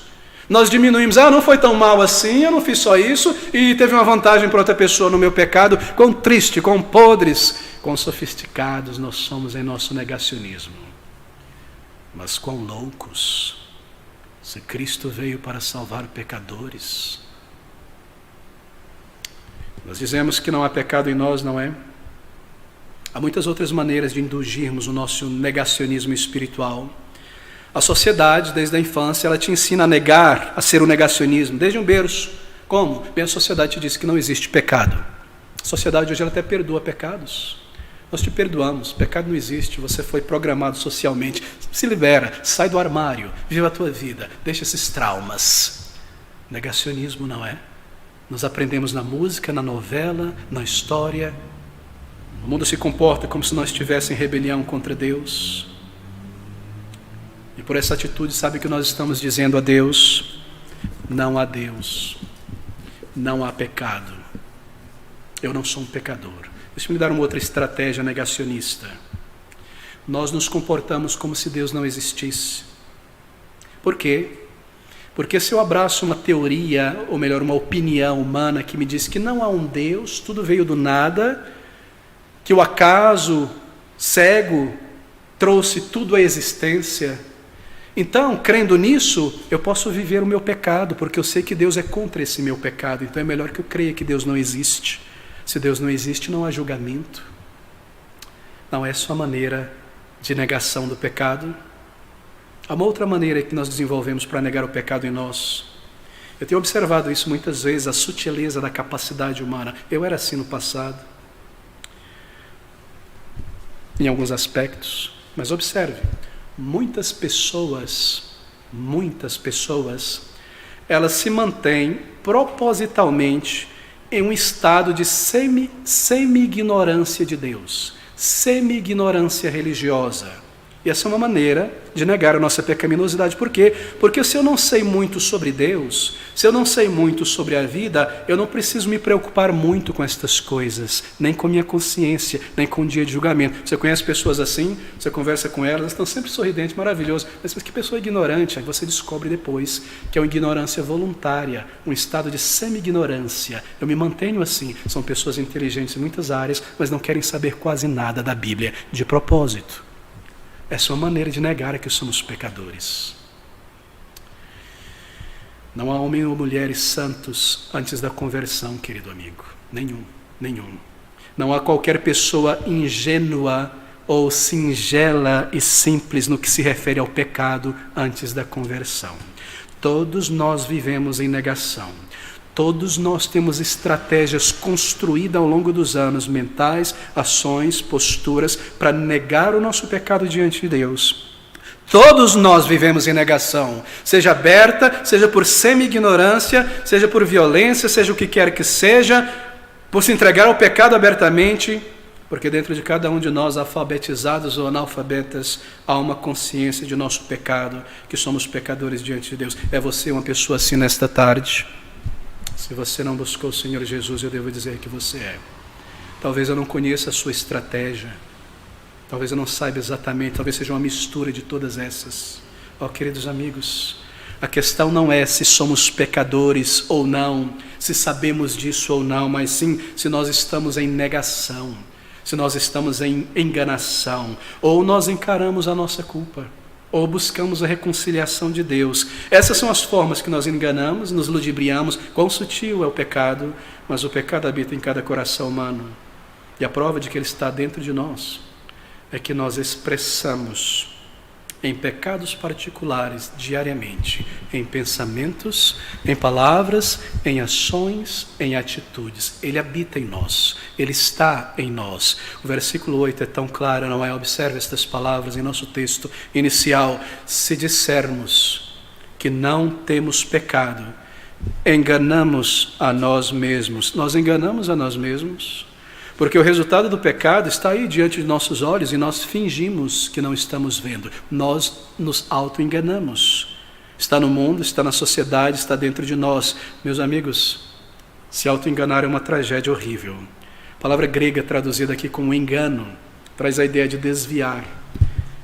nós diminuímos, não foi tão mal assim, eu não fiz só isso, e teve uma vantagem para outra pessoa no meu pecado. Quão triste, quão podres, quão sofisticados nós somos em nosso negacionismo, mas quão loucos. Se Cristo veio para salvar pecadores. Nós dizemos que não há pecado em nós, não é? Há muitas outras maneiras de indulgirmos o nosso negacionismo espiritual. A sociedade, desde a infância, ela te ensina a negar, a ser o negacionismo, desde um berço. Como? Bem, a sociedade te diz que não existe pecado. A sociedade hoje ela até perdoa pecados. Nós te perdoamos, pecado não existe, você foi programado socialmente. Se libera, sai do armário, viva a tua vida, deixa esses traumas. Negacionismo não é. Nós aprendemos na música, na novela, na história. O mundo se comporta como se nós estivéssemos em rebelião contra Deus. E por essa atitude, sabe que nós estamos dizendo a Deus? Não há Deus, não há pecado. Eu não sou um pecador. Deixa eu me dar uma outra estratégia negacionista. Nós nos comportamos como se Deus não existisse. Por quê? Porque se eu abraço uma teoria, ou melhor, uma opinião humana que me diz que não há um Deus, tudo veio do nada, que o acaso cego trouxe tudo à existência, então, crendo nisso, eu posso viver o meu pecado, porque eu sei que Deus é contra esse meu pecado, então é melhor que eu creia que Deus não existe. Se Deus não existe, não há julgamento. Não é só maneira de negação do pecado. Há uma outra maneira que nós desenvolvemos para negar o pecado em nós. Eu tenho observado isso muitas vezes, a sutileza da capacidade humana. Eu era assim no passado, em alguns aspectos, mas observe, muitas pessoas, elas se mantêm propositalmente em um estado de semi-ignorância de Deus, semi-ignorância religiosa. E essa é uma maneira de negar a nossa pecaminosidade. Por quê? Porque se eu não sei muito sobre Deus, se eu não sei muito sobre a vida, eu não preciso me preocupar muito com estas coisas, nem com minha consciência, nem com o dia de julgamento. Você conhece pessoas assim, você conversa com elas, elas estão sempre sorridentes, maravilhosas, mas que pessoa ignorante, aí você descobre depois que é uma ignorância voluntária, um estado de semi-ignorância. Eu me mantenho assim, são pessoas inteligentes em muitas áreas, mas não querem saber quase nada da Bíblia, de propósito. Essa é uma maneira de negar que somos pecadores. Não há homem ou mulheres santos antes da conversão, querido amigo. Nenhum. Não há qualquer pessoa ingênua ou singela e simples no que se refere ao pecado antes da conversão. Todos nós vivemos em negação. Todos nós temos estratégias construídas ao longo dos anos, mentais, ações, posturas, para negar o nosso pecado diante de Deus. Todos nós vivemos em negação, seja aberta, seja por semi-ignorância, seja por violência, seja o que quer que seja, por se entregar ao pecado abertamente, porque dentro de cada um de nós, alfabetizados ou analfabetas, há uma consciência de nosso pecado, que somos pecadores diante de Deus. É você uma pessoa assim nesta tarde? Se você não buscou o Senhor Jesus, eu devo dizer que você é. Talvez eu não conheça a sua estratégia. Talvez eu não saiba exatamente. Talvez seja uma mistura de todas essas. Ó, queridos amigos, a questão não é se somos pecadores ou não, se sabemos disso ou não, mas sim se nós estamos em negação, se nós estamos em enganação, ou nós encaramos a nossa culpa, ou buscamos a reconciliação de Deus. Essas são as formas que nós enganamos, nos ludibriamos. Quão sutil é o pecado, mas o pecado habita em cada coração humano. E a prova de que ele está dentro de nós é que nós expressamos em pecados particulares diariamente, em pensamentos, em palavras, em ações, em atitudes. Ele habita em nós, ele está em nós. O versículo 8 é tão claro, não é? Observe estas palavras em nosso texto inicial. Se dissermos que não temos pecado, enganamos a nós mesmos. Nós enganamos a nós mesmos, porque o resultado do pecado está aí diante de nossos olhos e nós fingimos que não estamos vendo. Nós nos auto-enganamos. Está no mundo, está na sociedade, está dentro de nós. Meus amigos, se auto-enganar é uma tragédia horrível. A palavra grega traduzida aqui como engano traz a ideia de desviar,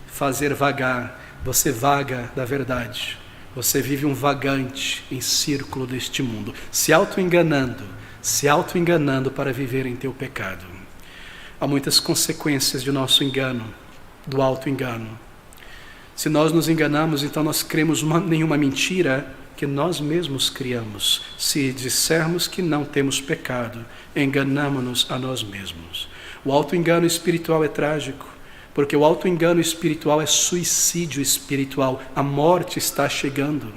fazer vagar. Você vaga da verdade. Você vive um vagante em círculo deste mundo, se auto-enganando para viver em teu pecado. Há muitas consequências de nosso engano, do auto-engano. Se nós nos enganamos, então nós cremos nenhuma mentira que nós mesmos criamos. Se dissermos que não temos pecado, enganamos-nos a nós mesmos. O auto-engano espiritual é trágico, porque o auto-engano espiritual é suicídio espiritual. A morte está chegando.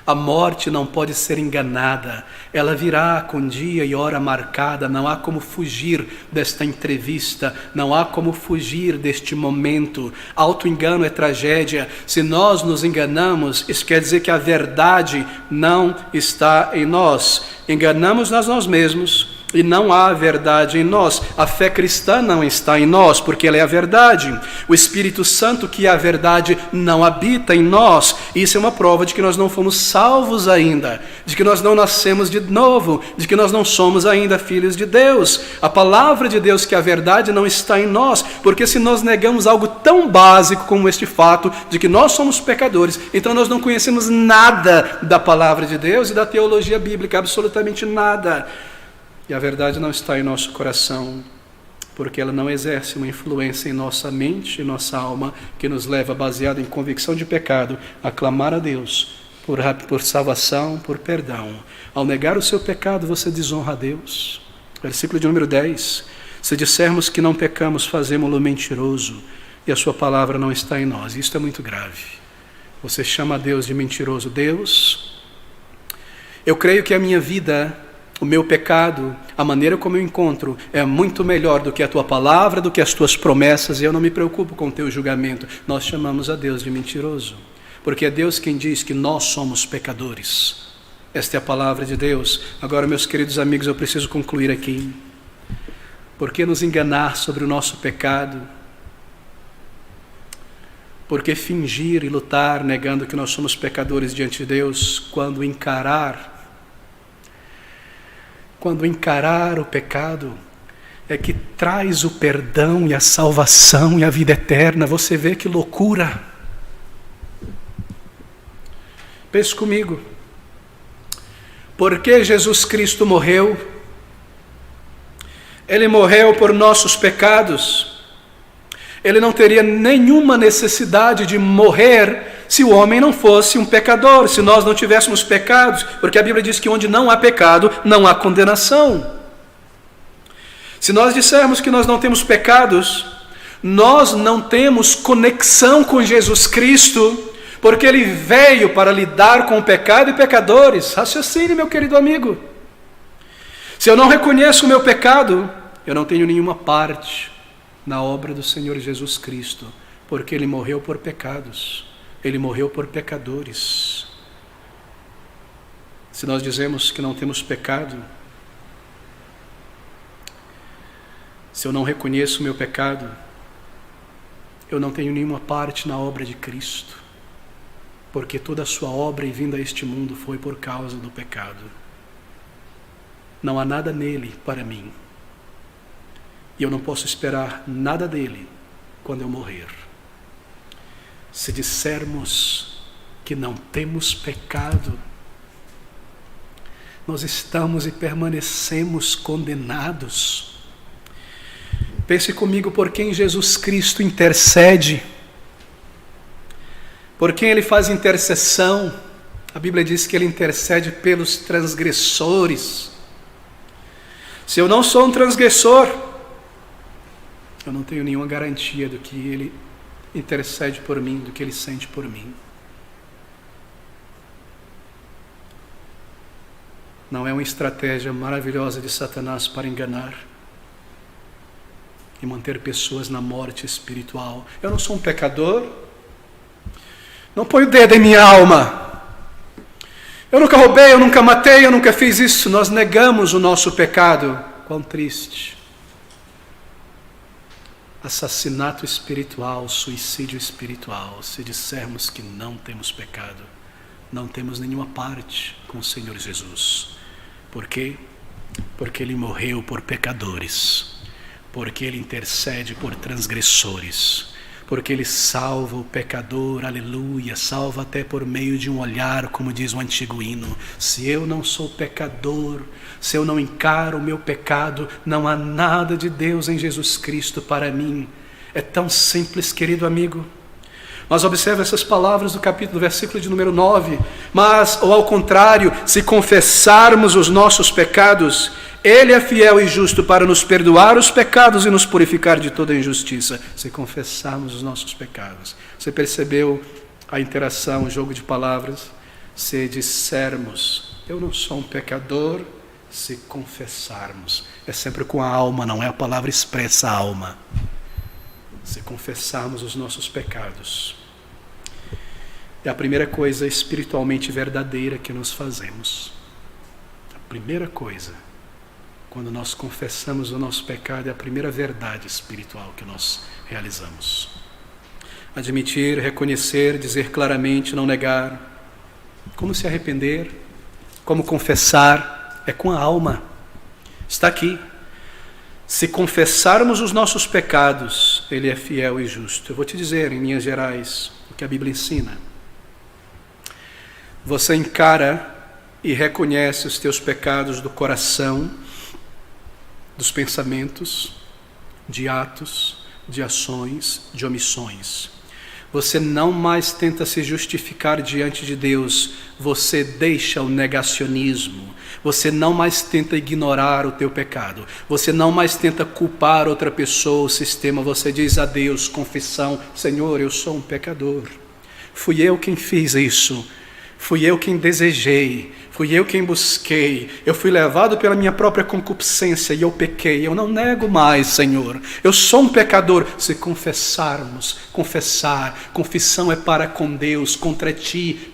A morte não pode ser enganada. Ela virá com dia e hora marcada. Não há como fugir desta entrevista. Não há como fugir deste momento. Auto-engano é tragédia. Se nós nos enganamos, isso quer dizer que a verdade não está em nós. Enganamos nós mesmos. E não há verdade em nós. A fé cristã não está em nós, porque ela é a verdade. O Espírito Santo, que é a verdade, não habita em nós. Isso é uma prova de que nós não fomos salvos ainda, de que nós não nascemos de novo, de que nós não somos ainda filhos de Deus. A palavra de Deus, que é a verdade, não está em nós, porque se nós negamos algo tão básico como este fato de que nós somos pecadores, então nós não conhecemos nada da palavra de Deus e da teologia bíblica, absolutamente nada. E a verdade não está em nosso coração, porque ela não exerce uma influência em nossa mente e nossa alma, que nos leva, baseado em convicção de pecado, a clamar a Deus por salvação, por perdão. Ao negar o seu pecado, você desonra a Deus. Versículo de número 10. Se dissermos que não pecamos, fazemo-lo mentiroso, e a sua palavra não está em nós. Isto é muito grave. Você chama a Deus de mentiroso. Deus, eu creio que a minha vida, o meu pecado, a maneira como eu encontro, é muito melhor do que a tua palavra, do que as tuas promessas, e eu não me preocupo com o teu julgamento. Nós chamamos a Deus de mentiroso, porque é Deus quem diz que nós somos pecadores. Esta é a palavra de Deus. Agora, meus queridos amigos, eu preciso concluir aqui. Por que nos enganar sobre o nosso pecado? Por que fingir e lutar negando que nós somos pecadores diante de Deus, quando encarar o pecado é que traz o perdão e a salvação e a vida eterna? Você vê que loucura. Pense comigo. Por que Jesus Cristo morreu? Ele morreu por nossos pecados. Ele não teria nenhuma necessidade de morrer se o homem não fosse um pecador, se nós não tivéssemos pecados, porque a Bíblia diz que onde não há pecado, não há condenação. Se nós dissermos que nós não temos pecados, nós não temos conexão com Jesus Cristo, porque Ele veio para lidar com o pecado e pecadores. Raciocine, meu querido amigo. Se eu não reconheço o meu pecado, eu não tenho nenhuma parte na obra do Senhor Jesus Cristo, porque Ele morreu por pecados. Ele morreu por pecadores. Se nós dizemos que não temos pecado, se eu não reconheço o meu pecado, eu não tenho nenhuma parte na obra de Cristo, porque toda a sua obra e vinda a este mundo foi por causa do pecado. Não há nada nele para mim, e eu não posso esperar nada dele quando eu morrer. Se dissermos que não temos pecado, nós estamos e permanecemos condenados. Pense comigo, por quem Jesus Cristo intercede, por quem Ele faz intercessão. A Bíblia diz que Ele intercede pelos transgressores. Se eu não sou um transgressor, eu não tenho nenhuma garantia do que Ele intercede por mim, do que Ele sente por mim. Não é uma estratégia maravilhosa de Satanás para enganar e manter pessoas na morte espiritual? Eu não sou um pecador, não ponho o dedo em minha alma, eu nunca roubei, eu nunca matei, eu nunca fiz isso. Nós negamos o nosso pecado. Quão triste. Assassinato espiritual, suicídio espiritual. Se dissermos que não temos pecado, não temos nenhuma parte com o Senhor Jesus. Por quê? Porque Ele morreu por pecadores, porque Ele intercede por transgressores, porque Ele salva o pecador, aleluia, salva até por meio de um olhar, como diz o antigo hino. Se eu não sou pecador, se eu não encaro o meu pecado, não há nada de Deus em Jesus Cristo para mim. É tão simples, querido amigo. Mas observe essas palavras do capítulo, versículo de número 9. Mas, ou ao contrário, se confessarmos os nossos pecados, Ele é fiel e justo para nos perdoar os pecados e nos purificar de toda injustiça. Se confessarmos os nossos pecados. Você percebeu a interação, o jogo de palavras? se dissermos, eu não sou um pecador, se confessarmos. É sempre com a alma, não é a palavra expressa a alma. Se confessarmos os nossos pecados. É a primeira coisa espiritualmente verdadeira que nós fazemos. A primeira coisa, quando nós confessamos o nosso pecado, é a primeira verdade espiritual que nós realizamos. Admitir, reconhecer, dizer claramente, não negar. Como se arrepender, como confessar, é com a alma. Está aqui. Se confessarmos os nossos pecados, Ele é fiel e justo. Eu vou te dizer, em linhas gerais, o que a Bíblia ensina. Você encara e reconhece os teus pecados do coração, dos pensamentos, de atos, de ações, de omissões. Você não mais tenta se justificar diante de Deus, você deixa o negacionismo, você não mais tenta ignorar o teu pecado, você não mais tenta culpar outra pessoa, o sistema, você diz a Deus, confissão, Senhor, eu sou um pecador, fui eu quem fiz isso, fui eu quem desejei, fui eu quem busquei, eu fui levado pela minha própria concupiscência e eu pequei, eu não nego mais, Senhor, eu sou um pecador. Se confessarmos, confessar, confissão é para com Deus, contra ti,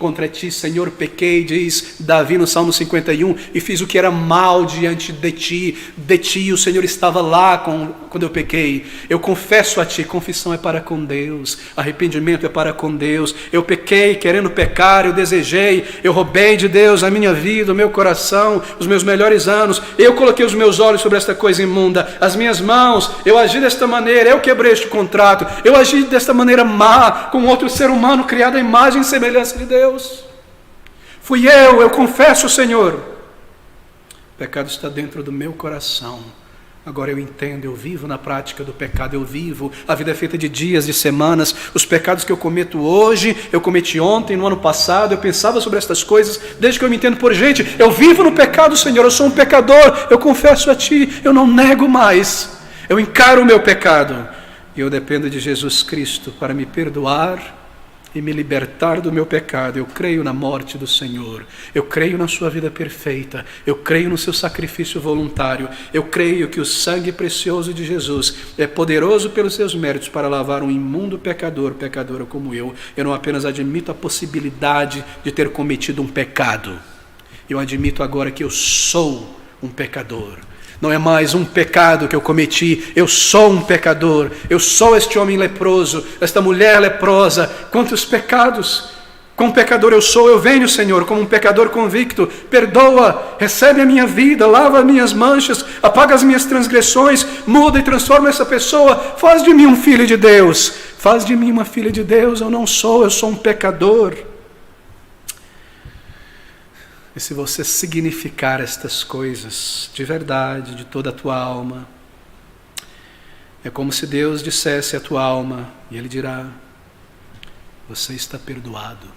Senhor, pequei, diz Davi no Salmo 51, e fiz o que era mal diante de ti o Senhor estava lá quando eu pequei, eu confesso a ti, confissão é para com Deus, arrependimento é para com Deus, eu pequei querendo pecar, eu desejei, eu roubei de Deus a minha vida, o meu coração, os meus melhores anos, eu coloquei os meus olhos sobre esta coisa imunda, as minhas mãos, eu agi desta maneira, eu quebrei este contrato, eu agi desta maneira má, com outro ser humano criado à imagem e semelhança de Deus, fui eu confesso, Senhor, o pecado está dentro do meu coração. Agora eu entendo, eu vivo na prática do pecado, eu vivo, a vida é feita de dias, de semanas, os pecados que eu cometo hoje, eu cometi ontem, no ano passado, eu pensava sobre estas coisas, desde que eu me entendo por gente, eu vivo no pecado, Senhor, eu sou um pecador, eu confesso a Ti, eu não nego mais, eu encaro o meu pecado, e eu dependo de Jesus Cristo para me perdoar e me libertar do meu pecado. Eu creio na morte do Senhor, eu creio na sua vida perfeita, eu creio no seu sacrifício voluntário, eu creio que o sangue precioso de Jesus é poderoso pelos seus méritos para lavar um imundo pecador, pecadora como eu não apenas admito a possibilidade de ter cometido um pecado, eu admito agora que eu sou um pecador. Não é mais um pecado que eu cometi, eu sou um pecador, eu sou este homem leproso, esta mulher leprosa. Quantos pecados, quão pecador eu sou, eu venho, Senhor, como um pecador convicto, perdoa, recebe a minha vida, lava as minhas manchas, apaga as minhas transgressões, muda e transforma essa pessoa, faz de mim um filho de Deus, faz de mim uma filha de Deus, eu sou um pecador. E se você significar estas coisas de verdade, de toda a tua alma, é como se Deus dissesse à tua alma, e Ele dirá, você está perdoado,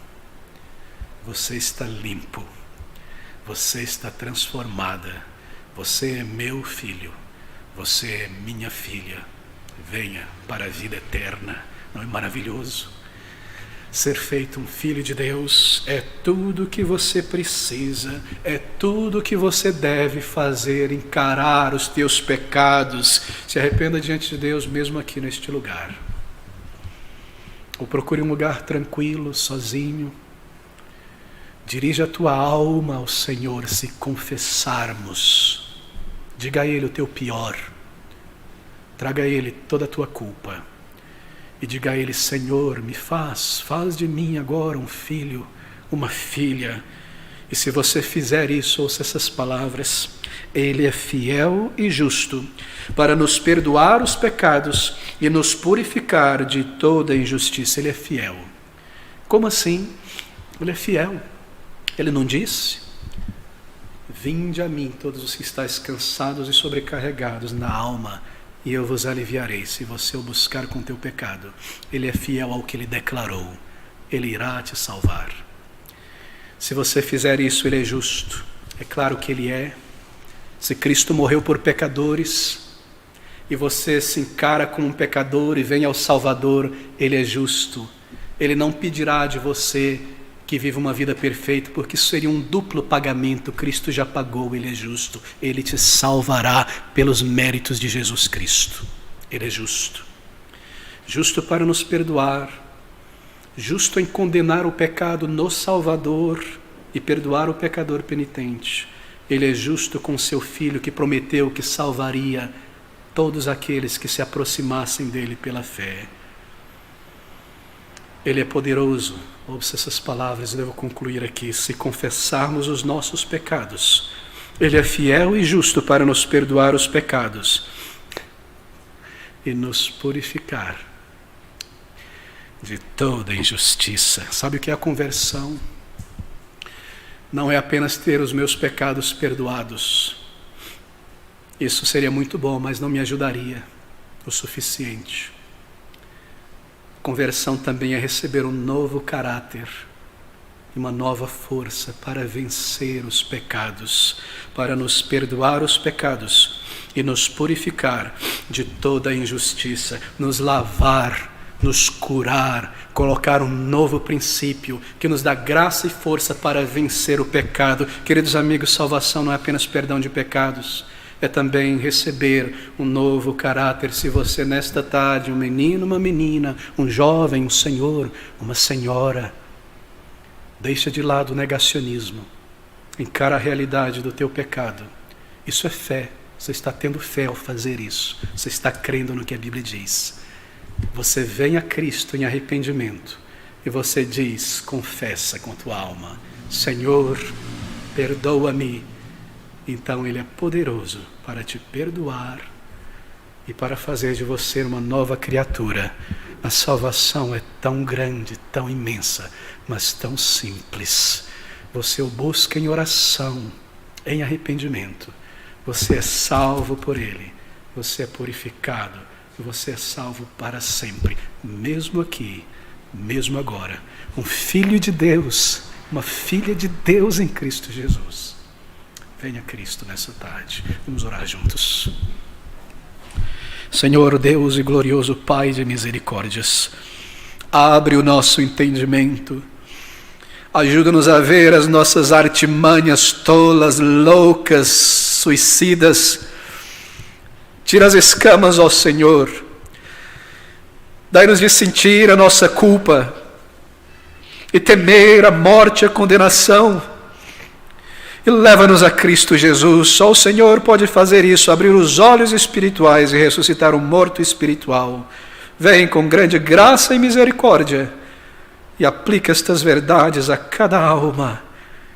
você está limpo, você está transformada, você é meu filho, você é minha filha, venha para a vida eterna. Não é maravilhoso? Ser feito um filho de Deus é tudo que você precisa, é tudo que você deve fazer, encarar os teus pecados. Se arrependa diante de Deus mesmo aqui neste lugar. Ou procure um lugar tranquilo, sozinho. Dirija a tua alma ao Senhor, se confessarmos. Diga a Ele o teu pior. Traga a Ele toda a tua culpa. E diga a Ele, Senhor, me faz de mim agora um filho, uma filha. E se você fizer isso, ouça essas palavras, Ele é fiel e justo para nos perdoar os pecados e nos purificar de toda injustiça. Ele é fiel. Como assim? Ele é fiel. Ele não disse? Vinde a mim todos os que estáis cansados e sobrecarregados na alma, e eu vos aliviarei. Se você o buscar com teu pecado, Ele é fiel ao que Ele declarou, Ele irá te salvar. Se você fizer isso, Ele é justo, é claro que Ele é. Se Cristo morreu por pecadores, e você se encara como um pecador e vem ao Salvador, Ele é justo. Ele não pedirá de você que viva uma vida perfeita, porque isso seria um duplo pagamento. Cristo já pagou, Ele é justo. Ele te salvará pelos méritos de Jesus Cristo. Ele é justo. Justo para nos perdoar, justo em condenar o pecado no Salvador e perdoar o pecador penitente. Ele é justo com seu Filho, que prometeu que salvaria todos aqueles que se aproximassem dele pela fé. Ele é poderoso. Ouça essas palavras, eu devo concluir aqui. Se confessarmos os nossos pecados, Ele é fiel e justo para nos perdoar os pecados e nos purificar de toda injustiça. Sabe o que é a conversão? Não é apenas ter os meus pecados perdoados. Isso seria muito bom, mas não me ajudaria o suficiente. Conversão também é receber um novo caráter, uma nova força para vencer os pecados, para nos perdoar os pecados e nos purificar de toda a injustiça, nos lavar, nos curar, colocar um novo princípio que nos dá graça e força para vencer o pecado. Queridos amigos, salvação não é apenas perdão de pecados, é também receber um novo caráter. Se você nesta tarde, um menino, uma menina, um jovem, um senhor, uma senhora, deixa de lado o negacionismo, encara a realidade do teu pecado. Isso é fé. Você está tendo fé ao fazer isso. Você está crendo no que a Bíblia diz. Você vem a Cristo em arrependimento e você diz, confessa com tua alma: Senhor, perdoa-me. Então Ele é poderoso para te perdoar e para fazer de você uma nova criatura. A salvação é tão grande, tão imensa, mas tão simples. Você o busca em oração, em arrependimento. Você é salvo por Ele. Você é purificado. Você é salvo para sempre. Mesmo aqui, mesmo agora. Um filho de Deus, uma filha de Deus em Cristo Jesus. Venha Cristo nessa tarde. Vamos orar juntos. Senhor Deus e glorioso Pai de misericórdias, abre o nosso entendimento. Ajuda-nos a ver as nossas artimanhas tolas, loucas, suicidas. Tira as escamas, ó Senhor. Dai-nos de sentir a nossa culpa e temer a morte e a condenação. E leva-nos a Cristo Jesus. Só o Senhor pode fazer isso, abrir os olhos espirituais e ressuscitar o morto espiritual. Vem com grande graça e misericórdia e aplica estas verdades a cada alma.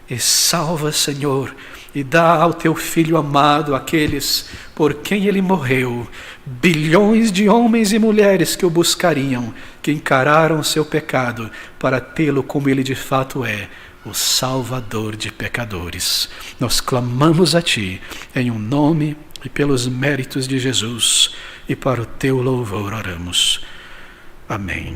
E salva, Senhor, e dá ao teu Filho amado aqueles por quem Ele morreu, bilhões de homens e mulheres que o buscariam, que encararam o seu pecado para tê-lo como Ele de fato é, o Salvador de pecadores. Nós clamamos a Ti, em um nome e pelos méritos de Jesus, e para o Teu louvor oramos. Amém.